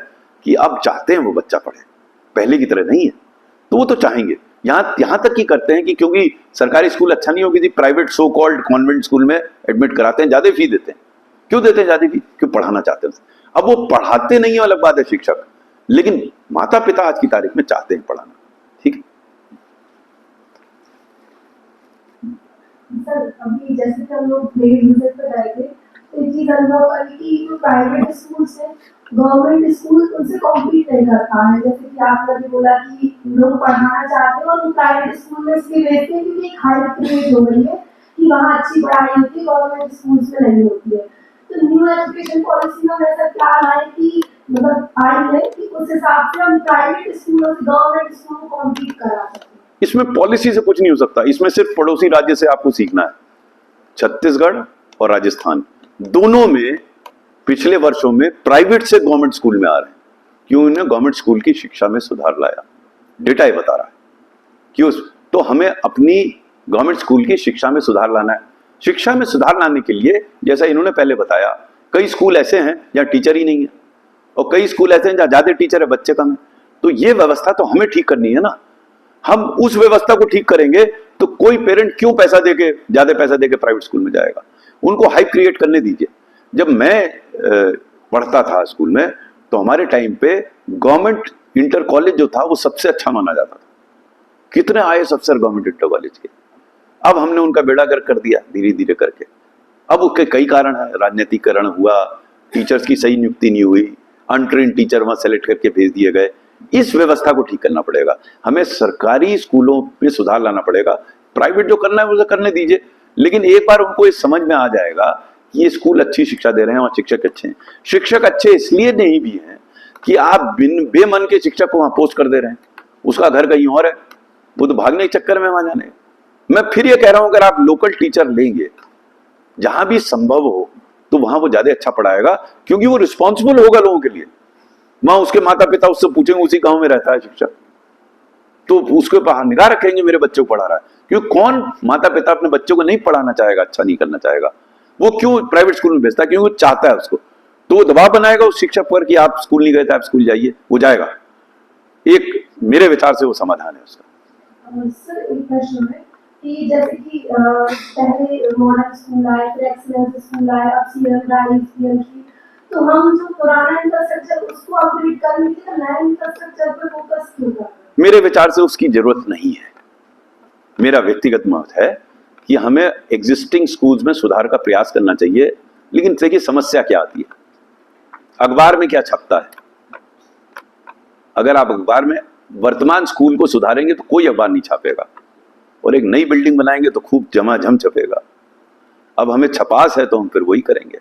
कि अब चाहते हैं वो बच्चा पढ़े, पहले की तरह नहीं है, तो वो तो चाहेंगे। यहां तक की करते हैं कि क्योंकि सरकारी स्कूल अच्छा नहीं होगी, private so called convent school में एडमिट कराते हैं, ज्यादा फी देते हैं। क्यों देते हैं ज्यादा फी? क्यों? पढ़ाना चाहते हैं। अब वो पढ़ाते नहीं है अलग बात है शिक्षक, लेकिन माता पिता आज की तारीख में चाहते हैं पढ़ाना। ठीक है सर, अभी जैसे कि हम लोग विजिट पे गए थे, तो एक चीज अनुभव करी कि जो प्राइवेट स्कूल से गवर्नमेंट स्कूल उनसे कॉम्पीट नहीं कर पा रहे। जैसे कि आपने भी बोला कि लोग पढ़ाना चाहते हैं और प्राइवेट स्कूल में इसलिए भेजते हैं क्योंकि एक हाई क्रिएट हो गई है कि वहाँ अच्छी पढ़ाई होती है, गवर्नमेंट स्कूल में नहीं होती है। तो न्यू एजुकेशन पॉलिसी में ऐसा प्लान आए कि मतलब आई है कि उस हिसाब से हम प्राइवेट स्कूलों से गवर्नमेंट स्कूल को कॉम्पीट करा सकते हैं। इसमें पॉलिसी से कुछ नहीं हो सकता, इसमें सिर्फ पड़ोसी राज्य से आपको सीखना है। छत्तीसगढ़ और राजस्थान दोनों में पिछले वर्षों में प्राइवेट से गवर्नमेंट स्कूल में आ रहे हैं। क्यों? इन्हें गवर्नमेंट स्कूल की शिक्षा में सुधार लाया। डेटा ये बता रहा है कि उस तो हमें अपनी गवर्नमेंट स्कूल की शिक्षा में सुधार लाना है। शिक्षा में सुधार लाने के लिए जैसा इन्होंने पहले बताया, कई स्कूल ऐसे हैं जहाँ टीचर ही नहीं है और कई स्कूल ऐसे हैं जहाँ ज्यादा टीचर है, बच्चे कम है। तो ये व्यवस्था तो हमें ठीक करनी है ना। हम उस व्यवस्था को ठीक करेंगे तो कोई पेरेंट क्यों ज्यादा पैसा देके प्राइवेट स्कूल में जाएगा। उनको हाइप क्रिएट करने दीजिए। जब मैं पढ़ता था स्कूल में तो हमारे टाइम पे गवर्नमेंट इंटर कॉलेज जो था वो सबसे अच्छा माना जाता था। कितने IAS अफसर गवर्नमेंट इंटर कॉलेज के। अब हमने उनका बेड़ा गर्क कर दिया धीरे धीरे करके। अब उसके कई कारण है, राजनीतिकरण हुआ, टीचर्स की सही नियुक्ति नहीं हुई, अनट्रेन टीचर वहां सेलेक्ट करके भेज दिए गए। इस व्यवस्था को ठीक करना पड़ेगा। हमें सरकारी स्कूलों में सुधार लाना पड़ेगा। प्राइवेट जो करना है उसे करने दीजिए, लेकिन एक बार उनको इस समझ में आ जाएगा कि ये स्कूल अच्छी शिक्षा दे रहे हैं और शिक्षक अच्छे हैं। शिक्षक अच्छे इसलिए नहीं भी हैं कि आप बेमन के शिक्षक को वहां पोस्ट कर दे रहे हैं, उसका घर कहीं और है, वो तो भागने के चक्कर में वहां जाने। मैं फिर ये कह रहा हूं, अगर आप लोकल टीचर लेंगे जहां भी संभव हो तो वहां वो ज्यादा अच्छा पढ़ाएगा, क्योंकि वो रिस्पॉन्सिबल होगा लोगों के लिए। वहां उसके माता पिता उससे पूछेंगे, उसी गांव में रहता है शिक्षक, तो उसके ऊपर निगाह रखेंगे मेरे बच्चे को पढ़ा रहा है। क्योंकि कौन माता पिता अपने बच्चों को नहीं पढ़ाना चाहेगा, अच्छा नहीं करना चाहेगा। वो क्यों प्राइवेट स्कूल में भेजता है? क्योंकि वो चाहता है उसको। तो वो दबाव बनाएगा उस शिक्षक पर कि आप स्कूल नहीं गए थे, आप स्कूल जाइए, वो जाएगा। एक मेरे विचार से वो समाधान है उसका। सर एक प्रश्न है कि जैसे कि पहले मॉडर्न स्कूल आए, फिर एक्सीलेंस स्कूल आए, अब CM की, तो हम जो पुराना इंफ्रास्ट्रक्चर उसको अपग्रेड करने के लिए नया इंफ्रास्ट्रक्चर पर फोकस क्यों कर रहे हैं? मेरे विचार से उसकी जरूरत नहीं है। मेरा व्यक्तिगत मत है कि हमें एग्जिस्टिंग स्कूल्स में सुधार का प्रयास करना चाहिए। लेकिन देखिए समस्या क्या आती है, अखबार में क्या छपता है। अगर आप अखबार में वर्तमान स्कूल को सुधारेंगे तो कोई अखबार नहीं छापेगा, और एक नई बिल्डिंग बनाएंगे तो खूब झमाझम छपेगा। अब हमें छपास है तो हम फिर वही करेंगे।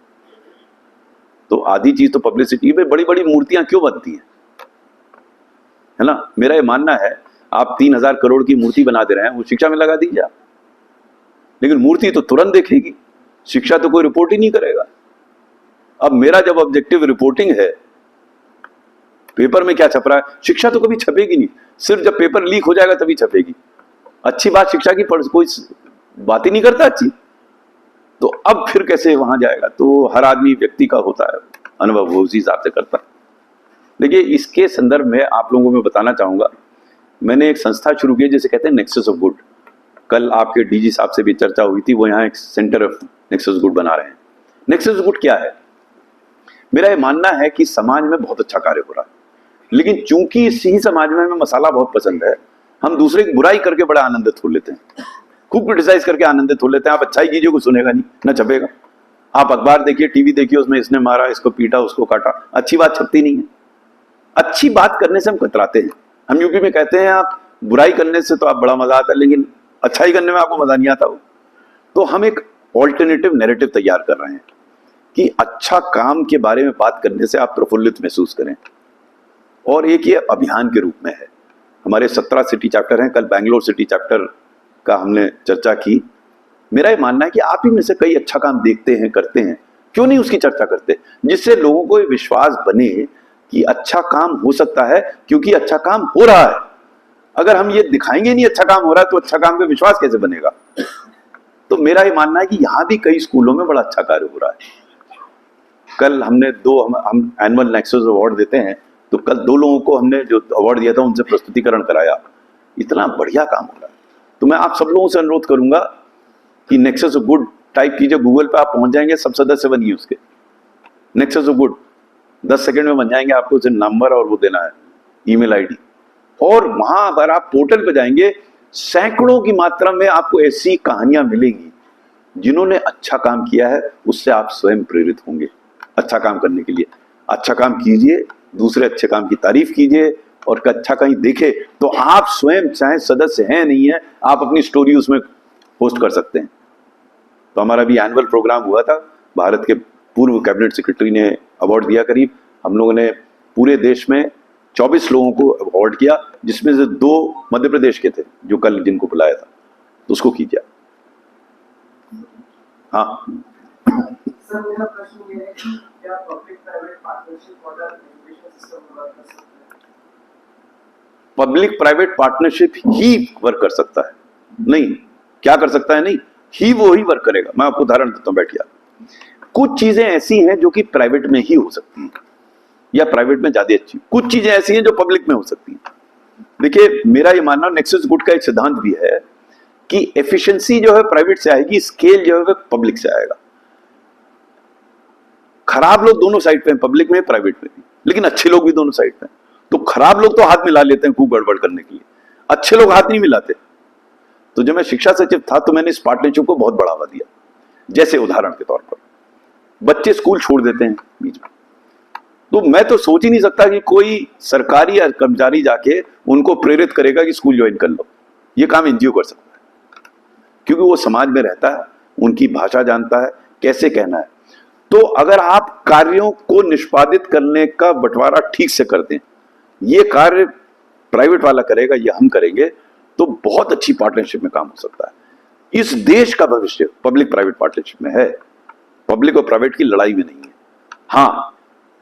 तो आधी चीज तो पब्लिसिटी में, बड़ी बड़ी मूर्तियां क्यों बनती हैं, है ना। मेरा ये मानना है, आप 3000 करोड़ की मूर्ति बना दे रहे हैं, वो शिक्षा में लगा दीजिए आप। लेकिन मूर्ति तो तुरंत देखेगी, शिक्षा तो कोई रिपोर्ट ही नहीं करेगा। अब मेरा जब ऑब्जेक्टिव रिपोर्टिंग है, पेपर में क्या छप रहा है, शिक्षा तो कभी छपेगी नहीं। सिर्फ जब पेपर लीक हो जाएगा तभी छपेगी। अच्छी बात शिक्षा की कोई बात ही नहीं करता अच्छी, तो अब फिर कैसे वहां जाएगा। तो हर आदमी व्यक्ति का होता है अनुभव, वो उसी हिसाब से करता है। देखिए इसके संदर्भ में आप लोगों को मैं बताना चाहूंगा, मैंने एक संस्था शुरू की जिसे कहते हैं नेक्सस ऑफ गुड। कल आपके DG साहब से भी चर्चा हुई थी, वो यहाँ एक सेंटर ऑफ नेक्सस गुड बना रहे हैं। नेक्सस गुड क्या है? मेरा ये मानना है कि समाज में बहुत अच्छा कार्य हो रहा है, लेकिन चूंकि इसी समाज में हमें मसाला बहुत पसंद है, हम दूसरे की बुराई करके बड़ा आनंदित हो लेते हैं, खूब क्रिटिसाइज करके आनंदित हो लेते हैं। आप अच्छाई कीजिए, कोई सुनेगा नहीं, ना छपेगा। आप अखबार देखिए, टीवी देखिए, उसमें इसने मारा, इसको पीटा, उसको काटा, अच्छी बात छपती नहीं है। अच्छी बात करने से हम कतराते हैं। हम यूपी में कहते हैं आप बुराई करने से तो आप बड़ा मजा आता है, लेकिन अच्छाई करने में आपको मजा नहीं आता। वो तो हम एक ऑल्टरनेटिव नैरेटिव तैयार कर रहे हैं कि अच्छा काम के बारे में बात करने से आप प्रफुल्लित महसूस करें, और एक ये अभियान के रूप में है। हमारे 17 सिटी चैप्टर हैं, कल बैंगलोर सिटी चैप्टर का हमने चर्चा की। मेरा ये मानना है कि आप ही में से कई अच्छा काम देखते हैं, करते हैं, क्यों नहीं उसकी चर्चा करते, जिससे लोगों को ये विश्वास बने कि अच्छा काम हो सकता है, क्योंकि अच्छा काम हो रहा है। अगर हम ये दिखाएंगे नहीं अच्छा काम हो रहा है, तो अच्छा काम पे विश्वास कैसे बनेगा। तो मेरा ये मानना है कि यहाँ भी कई स्कूलों में बड़ा अच्छा कार्य हो रहा है। कल हमने हम एनुअल नेक्सस अवार्ड देते हैं, तो कल 2 लोगों को हमने जो अवार्ड दिया था उनसे प्रस्तुतिकरण कराया। इतना बढ़िया काम हो रहा है। तो मैं आप सब लोगों से अनुरोध करूंगा कि नेक्सस ऑफ गुड टाइप कीजिए, गूगल पे आप पहुंच जाएंगे, सब सदस्य बनिए उसके। नेक्सस ऑफ गुड 10 सेकंड में बन जाएंगे, आपको उसे नंबर और वो देना है, ईमेल ID। और वहां अगर आप पोर्टल पे जाएंगे, सैकड़ों की मात्रा में आपको ऐसी कहानियां मिलेंगी जिन्होंने अच्छा काम किया है, उससे आप स्वयं प्रेरित होंगे अच्छा काम करने के लिए। अच्छा काम कीजिए, दूसरे अच्छे काम की तारीफ कीजिए, और अच्छा कहीं देखे तो आप स्वयं, चाहे सदस्य हैं नहीं है, आप अपनी स्टोरी उसमें पोस्ट कर सकते हैं। तो हमारा भी एनुअल प्रोग्राम हुआ था, भारत के पूर्व कैबिनेट सेक्रेटरी ने अवार्ड दिया करीब। हम लोगों ने पूरे देश में 24 लोगों को अवार्ड किया, जिसमें से 2 मध्य प्रदेश के थे जो कल जिनको बुलाया था, तो उसको कीजिए। हाँ सर मेरा प्रश्न ये है कि क्या public private partnership model education system में वर्क कर सकते हैं? पब्लिक प्राइवेट पार्टनरशिप ही वर्क कर सकता है, नहीं क्या कर सकता है, नहीं ही वो ही वर्क करेगा। मैं आपको उदाहरण देता हूं, बैठिए। कुछ चीजें ऐसी हैं जो कि प्राइवेट में ही हो सकती हैं या प्राइवेट में ज्यादा अच्छी, कुछ चीजें ऐसी हैं जो पब्लिक में हो सकती हैं। देखिए मेरा ये मानना, नेक्सस गुड का एक सिद्धांत भी है कि एफिशिएंसी जो है प्राइवेट से आएगी, स्केल जो है पब्लिक से आएगा। खराब लोग दोनों साइड पे हैं, पब्लिक में प्राइवेट में भी, लेकिन अच्छे लोग भी दोनों साइड पे हैं। तो खराब लोग तो हाथ मिला लेते हैं खूब गड़बड़ करने के लिए, अच्छे लोग हाथ नहीं मिलाते। तो जब मैं शिक्षा सचिव था तो मैंने इस पार्टनरशिप को बहुत बढ़ावा दिया। जैसे उदाहरण के तौर पर बच्चे स्कूल छोड़ देते हैं बीच में, तो मैं तो सोच ही नहीं सकता कि कोई सरकारी या कर्मचारी जाके उनको प्रेरित करेगा कि स्कूल ज्वाइन कर लो। ये काम एनजीओ कर सकता है, क्योंकि वो समाज में रहता है, उनकी भाषा जानता है, कैसे कहना है। तो अगर आप कार्यों को निष्पादित करने का बंटवारा ठीक से कर दें, ये कार्य प्राइवेट वाला करेगा, ये हम करेंगे, तो बहुत अच्छी पार्टनरशिप में काम हो सकता है। इस देश का भविष्य पब्लिक प्राइवेट पार्टनरशिप में है, पब्लिक और प्राइवेट की लड़ाई में नहीं है। हाँ,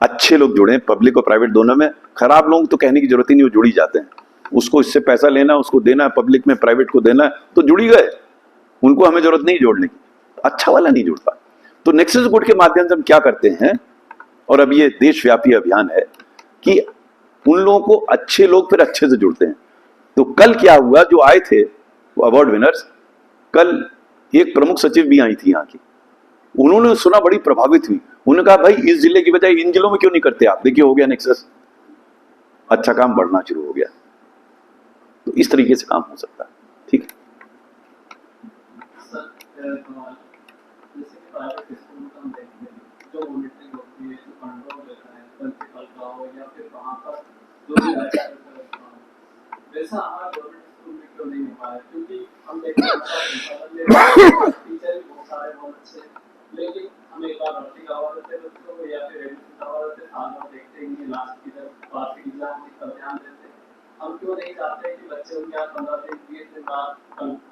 अच्छे लोग जुड़े, पब्लिक और प्राइवेट दोनों में। खराब लोग तो कहने की जरूरत ही नहीं, वो जुड़ ही जाते हैं। उसको इससे पैसा लेना, उसको देना है, पब्लिक में प्राइवेट को देना है, तो जुड़ ही गए, उनको हमें जरूरत नहीं जोड़ने की। अच्छा वाला नहीं जुड़ता। तो नेक्सस गुड के माध्यम से हम क्या करते हैं, और अब ये देशव्यापी अभियान है कि उन लोगों को अच्छे लोग फिर अच्छे से जुड़ते हैं। तो कल क्या हुआ, जो आए थे वो अवार्ड विनर्स, कल एक प्रमुख सचिव भी आई थी यहाँ की, उन्होंने सुना, बड़ी प्रभावित हुई। उन्होंने कहा भाई इस जिले की बजाय इन जिलों में क्यों नहीं करते आप, देखिए हो गया नेक्सस, अच्छा काम बढ़ना शुरू हो गया। तो इस तरीके से काम हो सकता है। ठीक है सर, जैसे कि प्राइवेट स्कूल का हम देखते हैं, जो मॉनिटरिंग होती है, जो कंट्रोल रहता है, प्रिंसिपल का हो या फिर वहाँ पर जो भी वैसा हमारा गवर्नमेंट स्कूल में क्यों नहीं हो पा रहा है? क्योंकि हम देखते हैं टीचर भी बहुत सारे बहुत अच्छे, लेकिन हम एक बार भर्ती करवा देते बच्चों को या फिर एडमिशन करवा देते, साल भर देखते हैं लास्ट की जब वार्षिक एग्जाम की तरफ ध्यान देते। हम क्यों नहीं चाहते कि बच्चे उनके यहाँ 15 दिन 20 दिन बाद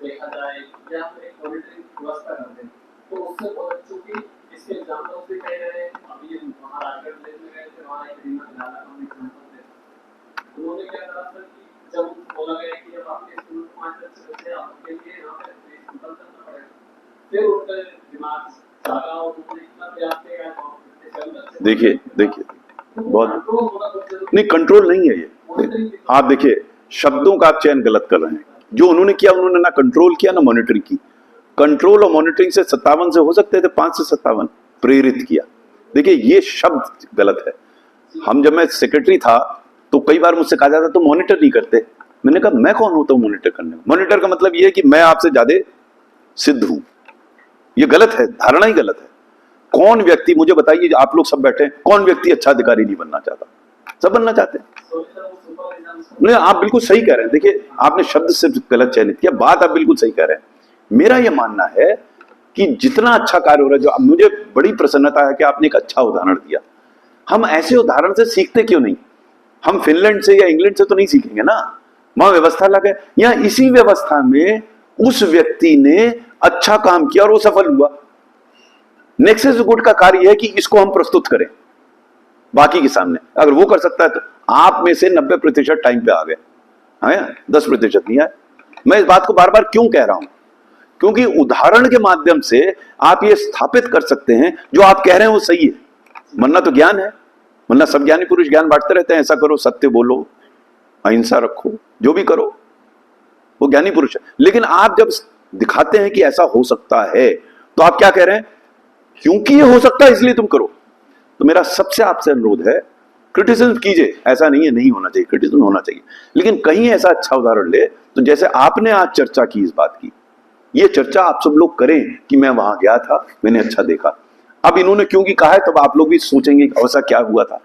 देखा जाए या हम एक मॉनिटरिंग व्यवस्था कर दें? तो उससे बहुत बच्चों की इसके एग्जाम्पल्स भी कह रहे हैं। अभी वहाँ राजगढ़ जिले में गए थे, वहाँ एक रीना लाला का एग्जाम्पल थे। उन्होंने क्या करा सर कि जब बोला गया कि अब आपके स्कूल में 5 बच्चे आपके लिए यहाँ पे सिंपल करना पड़ेगा, फिर उनका दिमाग जागा और उन्होंने इतना प्रयास किया। देखिए बहुत नहीं, कंट्रोल नहीं है ये। आप देखिए शब्दों का आप चयन गलत कर रहे हैं। जो उन्होंने किया, उन्होंने ना कंट्रोल किया ना मॉनिटरिंग की। कंट्रोल और मॉनिटरिंग से 57 से हो सकते थे, 5 से 57 प्रेरित किया। देखिए ये शब्द गलत है। हम जब मैं सेक्रेटरी था तो कई बार मुझसे कहा जाता तो मॉनिटर नहीं करते। मैंने कहा मैं कौन होता हूं मॉनिटर करने में? मॉनिटर का मतलब ये है कि मैं आपसे ज्यादा सिद्ध हूं। ये गलत है, धारणा ही गलत है। कौन व्यक्ति, मुझे बताइए, आप लोग सब बैठे हैं, कौन व्यक्ति अच्छा अधिकारी नहीं बनना चाहता? सब बनना चाहते हैं। नहीं, आप बिल्कुल सही कह रहे हैं। देखिए आपने शब्द से गलत चयनित किया, बात आप बिल्कुल सही कह रहे हैं। मेरा यह मानना है कि जितना अच्छा कार्य हो रहा है, जो मुझे बड़ी प्रसन्नता है कि आपने एक अच्छा उदाहरण दिया। हम ऐसे उदाहरण से सीखते क्यों नहीं? हम फिनलैंड से या इंग्लैंड से तो नहीं सीखेंगे ना, वहां व्यवस्था अलग है। या इसी व्यवस्था में उस व्यक्ति ने अच्छा काम किया और वो सफल हुआ। नेक्सस गुड का कार्य है कि इसको हम प्रस्तुत करें बाकी के सामने। अगर वो कर सकता है तो आप में से 90% टाइम पे आ गए, हाँ 10% नहीं आए। मैं इस बात को बार बार क्यों कह रहा हूं? क्योंकि उदाहरण के माध्यम से आप ये स्थापित कर सकते हैं जो आप कह रहे हैं वो सही है। वरना तो ज्ञान है, वरना सब ज्ञानी पुरुष ज्ञान बांटते रहते हैं, ऐसा करो, सत्य बोलो, अहिंसा रखो, जो भी करो, वो ज्ञानी पुरुष है। लेकिन आप जब दिखाते हैं कि ऐसा हो सकता है तो आप क्या कह रहे हैं? क्योंकि ये हो सकता है इसलिए तुम करो। तो मेरा सबसे आपसे अनुरोध है, क्रिटिसिज्म कीजिए, ऐसा नहीं है नहीं होना चाहिए, क्रिटिसिज्म होना चाहिए, लेकिन कहीं ऐसा अच्छा उदाहरण ले। तो जैसे आपने आज चर्चा की इस बात की, ये चर्चा आप सब लोग करें कि मैं वहां गया था, मैंने अच्छा देखा। अब इन्होंने क्योंकि कहा है तब आप लोग भी सोचेंगे ऐसा क्या हुआ था।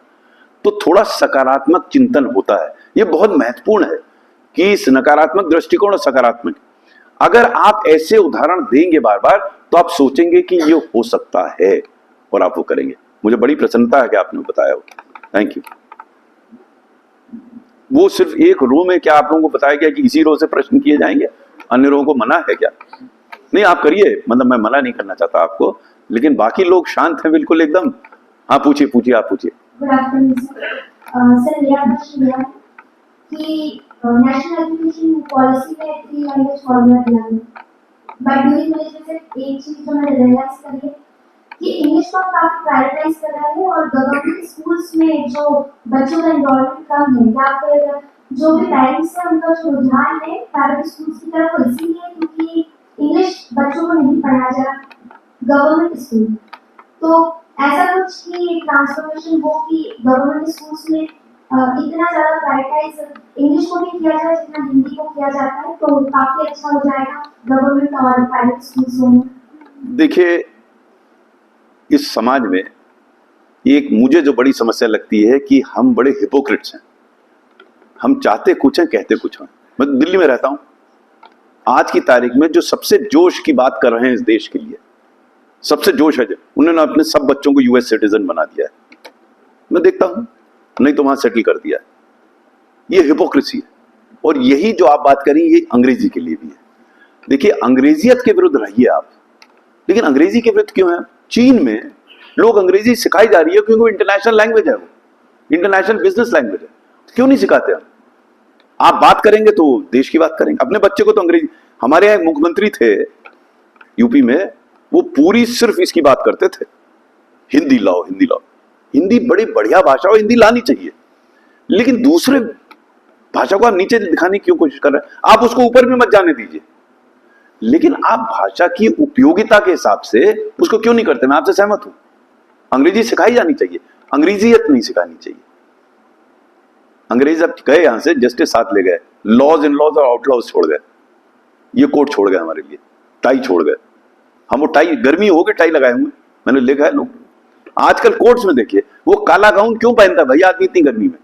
तो थोड़ा सकारात्मक चिंतन होता है, ये बहुत महत्वपूर्ण है कि इस नकारात्मक दृष्टिकोण और सकारात्मक, अगर आप ऐसे उदाहरण देंगे बार बार तो आप सोचेंगे कि ये हो सकता है और आप वो करेंगे। मुझे बड़ी प्रसन्नता है कि आपने बताया हो, थैंक यू। वो सिर्फ एक रो में क्या आप लोगों को बताया गया कि इसी रो से प्रश्न किए जाएंगे, अन्य रो को मना है क्या? नहीं, आप करिए, मतलब मैं मना नहीं करना चाहता आपको, लेकिन बाकी लोग शांत हैं बिल्कुल एकदम। हाँ पूछिए, आप पूछिए। Good afternoon sir. सर मेरा प्रश्न यह है कि नेशनल एजुकेशन पॉलिसी में 3 लैंग्वेज फॉर्मूला दिया गया, बट ड्यूरिंग मेरे जैसे एक चीज जो मैंने रियलाइज करी है कि इंग्लिश को काफी प्रायोरिटाइज कर रहा है और गवर्नमेंट स्कूल्स में जो बच्चों का एनरोलमेंट कम है या फिर जो भी पेरेंट्स है उनका जो रुझान है प्राइवेट स्कूल्स की तरफ, वो इसीलिए क्योंकि इंग्लिश बच्चों को नहीं पढ़ाया जा रहा गवर्नमेंट स्कूल। तो ऐसा कुछ कि ट्रांसफॉर्मेशन हो कि गवर्नमेंट स्कूल्स में इतना ज्यादा प्रायोरिटाइज इंग्लिश को भी किया जाए जितना हिंदी को किया जाता है, तो काफी अच्छा हो जाएगा गवर्नमेंट और प्राइवेट स्कूल्स में। देखिए, इस समाज में एक मुझे जो बड़ी समस्या लगती है कि हम बड़े हिपोक्रिट्स हैं। हम चाहते कुछ हैं, कहते कुछ हैं। मैं दिल्ली में रहता हूं, आज की तारीख में जो सबसे जोश की बात कर रहे हैं इस देश के लिए, सबसे जोश है जो उन्होंने अपने सब बच्चों को यूएस सिटीजन बना दिया है। मैं देखता हूं, नहीं तो वहां सेटल कर दिया। ये हिपोक्रेसी है। और यही जो आप बात करें ये अंग्रेजी के लिए भी है। देखिए, अंग्रेजियत के विरुद्ध रहिए आप, लेकिन अंग्रेजी के विरुद्ध क्यों है? चीन में लोग अंग्रेजी सिखाई जा रही है क्योंकि वो इंटरनेशनल लैंग्वेज है, वो इंटरनेशनल बिजनेस लैंग्वेज है। क्यों नहीं सिखाते हम? आप बात करेंगे तो देश की बात करेंगे। अपने बच्चे को तो अंग्रेजी, हमारे यहाँ मुख्यमंत्री थे यूपी में, वो पूरी सिर्फ इसकी बात करते थे, हिंदी लाओ, हिंदी लाओ। हिंदी बड़ी बढ़िया भाषा हो, हिंदी लानी चाहिए, लेकिन दूसरे भाषा को आप नीचे दिखाने की क्यों कोशिश कर रहे हैं? आप उसको ऊपर में मत जाने दीजिए, लेकिन आप भाषा की उपयोगिता के हिसाब से उसको क्यों नहीं करते? मैं आपसे सहमत हूं, अंग्रेजी सिखाई जानी चाहिए, अंग्रेजियत नहीं सिखानी चाहिए। अंग्रेज अब गए यहां से, जस्टिस साथ ले गए, लॉज इन लॉज और आउटलॉज छोड़ गए, ये कोट छोड़ गए हमारे लिए, टाई छोड़ गए। हम वो टाई, गर्मी हो गई टाई लगाए हुए, मैंने देखा है लोग। आजकल कोर्ट्स में देखिए, वो काला गाउन क्यों पहनता है भैया आदमी इतनी गर्मी में?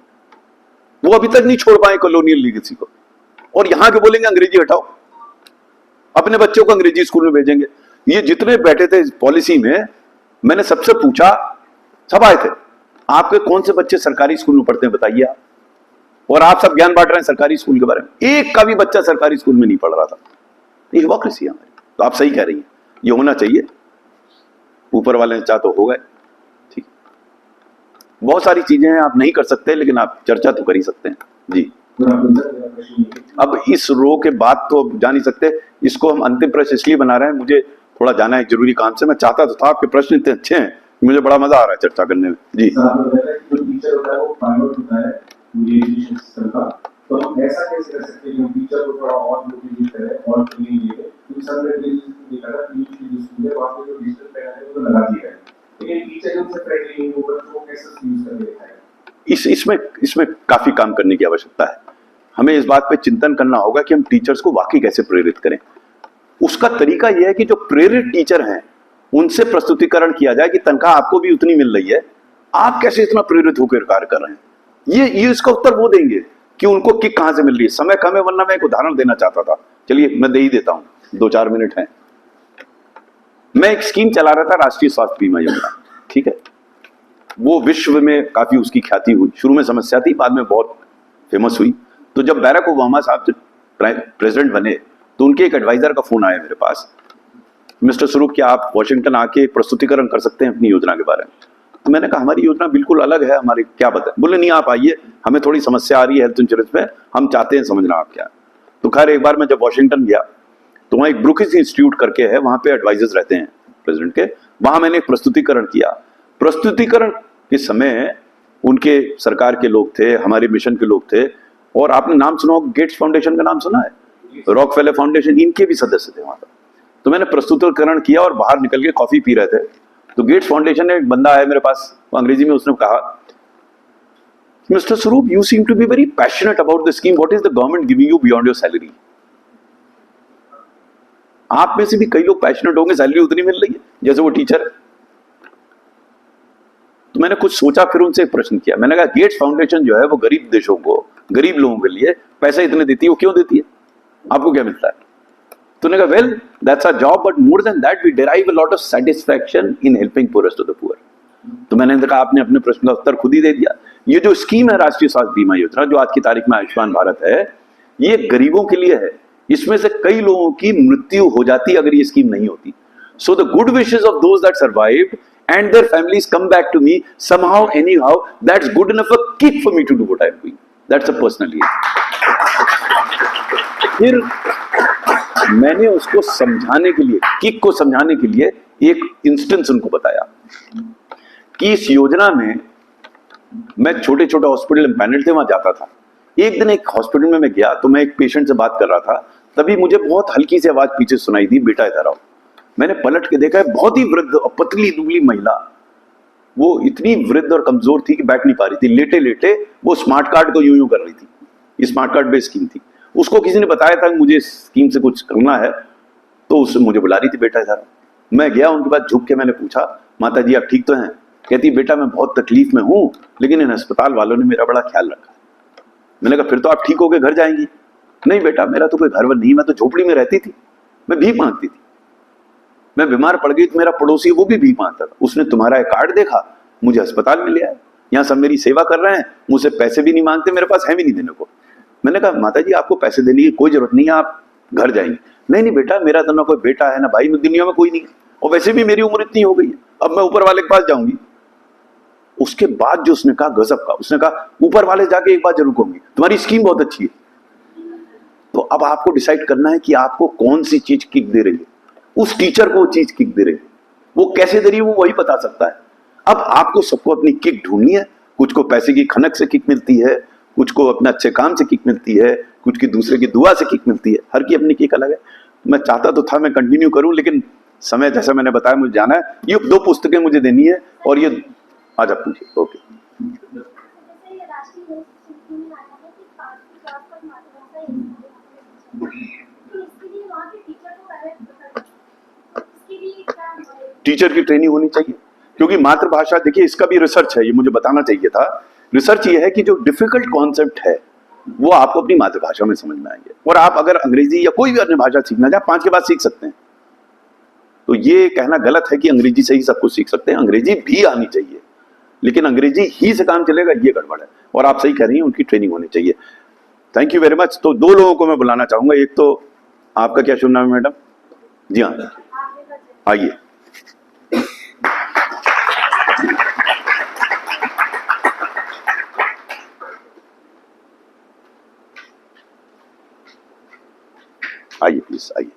वो अभी तक नहीं छोड़ पाए कॉलोनियल लीगेसी को, और यहां के बोलेंगे अंग्रेजी हटाओ, अपने बच्चों को अंग्रेजी स्कूल में भेजेंगे। ये जितने बैठे थे इस पॉलिसी में, मैंने सबसे पूछा, सब आए थे, आपके कौन से बच्चे सरकारी स्कूल में पढ़ते हैं बताइए आप, और आप सब ज्ञान बांट रहे हैं सरकारी स्कूल के बारे में। एक का भी बच्चा सरकारी स्कूल में नहीं पढ़ रहा था। ये हिपोक्रेसी है हमारी। तो आप सही कह रही हैं, ये होना चाहिए, ऊपर वाले ने चाह तो होगा। ठीक, बहुत सारी चीजें हैं आप नहीं कर सकते, लेकिन आप चर्चा तो कर ही सकते हैं जी। अब इस रो के बाद तो जा नहीं सकते, इसको हम अंतिम प्रश्न इसलिए बना रहे हैं, मुझे थोड़ा जाना है जरूरी काम से। मैं चाहता तो था, आपके प्रश्न इतने अच्छे हैं, मुझे बड़ा मजा आ रहा है चर्चा करने में जी। तो हम ऐसा कैसे कर सकते हैं कि टीचर को थोड़ा और मोटिवेट करें और ट्रेनिंग दें? क्योंकि सब ने देखा था कि जो स्कूल है वहाँ पे जो डिजिटल पैन है वो तो लगा दिया है, लेकिन टीचर उनसे ट्रेनिंग वो बच्चों को कैसे यूज करके दिखाएं? इसमें काफी काम करने की आवश्यकता है। हमें इस बात पे चिंतन करना होगा कि हम टीचर्स को वाकई कैसे प्रेरित करें। उसका तरीका यह है कि जो प्रेरित टीचर हैं उनसे प्रस्तुतिकरण किया जाए कि तनख्वाह आपको भी उतनी मिल रही है, आप कैसे इतना प्रेरित होकर कार्य कर रहे हैं। ये इसका उत्तर वो देंगे कि उनको किक कहां से मिल रही है। समय कम है, वरना मैं एक उदाहरण देना चाहता था, चलिए मैं दे ही देता हूं, 2-4 मिनट हैं। मैं एक स्कीम चला रहा था, राष्ट्रीय स्वास्थ्य बीमा योजना, ठीक है। वो विश्व में काफी उसकी ख्याति हुई, शुरू में समस्या थी, बाद में बहुत फेमस हुई। तो जब बैरक ओबामा साहब प्रेसिडेंट बने तो उनके एक एडवाइजर का फोन आया मेरे पास, मिस्टर स्वरूप क्या आप वॉशिंगटन आके प्रस्तुतिकरण कर सकते हैं अपनी योजना के बारे में? तो मैंने कहा हमारी योजना बिल्कुल अलग है, हमारी क्या बताएं। बोले नहीं आप आइए, हमें थोड़ी समस्या आ रही है हेल्थ इंश्योरेंस में, हम चाहते हैं समझना आप क्या। तो खैर एक बार मैं जब वॉशिंगटन गया तो वहाँ एक ब्रुकिस इंस्टीट्यूट करके है, वहाँ पे एडवाइजर्स रहते हैं प्रेसिडेंट के, वहाँ मैंने एक प्रस्तुतिकरण किया। प्रस्तुतिकरण के समय उनके सरकार के लोग थे, हमारे मिशन के लोग थे, और आपने नाम सुना, गेट्स फाउंडेशन का नाम सुना है, रॉकफेलर फाउंडेशन, इनके भी सदस्य थे वहाँ पर। तो मैंने प्रस्तुतिकरण किया और बाहर निकल के कॉफी पी रहे थे, तो गेट्स फाउंडेशन ने एक बंदा आया मेरे पास, वो अंग्रेजी में उसने कहा, mister Swaroop you seem to be very passionate about the scheme, what is the government giving you beyond your salary? आप में से भी कई लोग पैशनेट होंगे, सैलरी उतनी मिल रही है जैसे वो टीचर है। तो मैंने कुछ सोचा, फिर उनसे एक प्रश्न किया, मैंने कहा गेट्स फाउंडेशन जो है वो गरीब देशों को, गरीब लोगों के लिए पैसा इतने देती है, वो क्यों देती है, आपको क्या मिलता है? तो उन्होंने कहा well that's our job but more than that we derive a lot of satisfaction in helping poorest of the poor. तो मैंने कहा आपने अपने प्रश्न का उत्तर खुद ही दे दिया। ये जो स्कीम है राष्ट्रीय स्वास्थ्य बीमा योजना, जो आज की तारीख में आयुष्मान भारत है, ये गरीबों के लिए है। इसमें से कई लोगों की मृत्यु हो जाती अगर ये स्कीम नहीं होती। So the good wishes of those that survived and their families come back to me somehow anyhow, that's good enough a kick for me to do what I'm doing. That's a personal. फिर मैंने उसको समझाने के लिए, kick को समझाने के लिए एक इंस्टेंस उनको बताया कि इस योजना में मैं छोटे छोटे हॉस्पिटल में पैनल थे, वहां जाता था। एक दिन एक हॉस्पिटल में मैं गया तो मैं एक पेशेंट से बात कर रहा था, तभी मुझे बहुत हल्की सी आवाज पीछे सुनाई दी, बेटा इधर आओ। मैंने पलट के देखा, बहुत ही वृद्ध और पतली दुबली महिला, वो इतनी वृद्ध और कमजोर थी कि बैठ नहीं पा रही थी। लेटे लेटे वो स्मार्ट कार्ड को यूं यूं कर रही थी। ये स्मार्ट कार्ड बेस्ड स्कीम थी। उसको किसी ने बताया था कि मुझे इस स्कीम से कुछ करना है, तो उससे मुझे बुला रही थी, बेटा इधर। मैं गया उनके पास, झुक के मैंने पूछा, माता जी आप ठीक तो हैं? कहती बेटा मैं बहुत तकलीफ में हूं, लेकिन इन अस्पताल वालों ने मेरा बड़ा ख्याल रखा। मैंने कहा फिर तो आप ठीक होके घर जाएंगी। नहीं बेटा मेरा तो कोई घर वर नहीं, मैं तो झोपड़ी में रहती थी, मैं भीख मांगती थी। मैं बीमार पड़ गई तो मेरा पड़ोसी वो भी भीख मांगता था, उसने तुम्हारा एक कार्ड देखा, मुझे अस्पताल में ले आया। यहाँ सब मेरी सेवा कर रहे हैं, मुझसे पैसे भी नहीं मांगते, मेरे पास है भी नहीं देने को। मैंने कहा माता जी आपको पैसे देने की कोई जरूरत नहीं है, आप घर जाएंगे। नहीं नहीं बेटा मेरा तो ना कोई बेटा है ना भाई, दुनिया में कोई नहीं है, और वैसे भी मेरी उम्र इतनी हो गई है, अब मैं ऊपर वाले के पास जाऊंगी। उसके बाद जो उसने कहा गजब का, उसने कहा ऊपर वाले जाके एक बात जरूर कहूंगी, तुम्हारी स्कीम बहुत अच्छी है। तो अब आपको डिसाइड करना है कि आपको कौन सी चीज किक दे रही है, उस टीचर को वो चीज किक दे रही है, वो कैसे दे रही है वो वही बता सकता है। अब आपको सबको अपनी किक ढूंढनी है। कुछ को पैसे की खनक से किक मिलती है, कुछ को अपने अच्छे काम से किक मिलती है, कुछ की दूसरे की दुआ से किक मिलती है, हर की अपनी किक अलग है। मैं चाहता तो था मैं कंटिन्यू करूं, लेकिन समय जैसा मैंने बताया मुझे जाना है। ये 2 पुस्तकें मुझे देनी है और ये आज आप पूछिए। ओके टीचर की ट्रेनिंग होनी चाहिए, क्योंकि मातृभाषा, देखिए इसका भी रिसर्च है, ये मुझे बताना चाहिए था। रिसर्च ये है कि जो डिफिकल्ट कॉन्सेप्ट है वो आपको अपनी मातृभाषा में समझ में आएंगे, और आप अगर अंग्रेजी या कोई भी अन्य भाषा सीखना चाहे 5 के बाद सीख सकते हैं। तो ये कहना गलत है कि अंग्रेजी से ही सब कुछ सीख सकते हैं, अंग्रेजी भी आनी चाहिए, लेकिन अंग्रेजी ही से काम चलेगा ये गड़बड़ है। और आप सही कह रही हैं, उनकी ट्रेनिंग होनी चाहिए। Thank you very much. तो 2 लोगों को मैं बुलाना चाहूंगा। एक तो आपका क्या शुभ नाम है मैडम? जी हाँ आइए। आइए प्लीज आइए।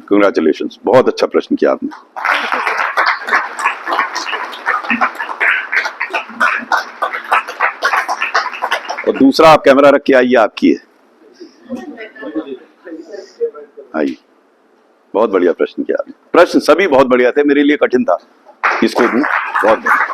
कंग्रेचुलेशंस, बहुत अच्छा प्रश्न किया आपने। और दूसरा आप कैमरा रख के आइए, आपकी है। आइए, बहुत बढ़िया प्रश्न किया आपने। प्रश्न सभी बहुत बढ़िया थे, मेरे लिए कठिन था, इसको दूं बहुत बढ़िया।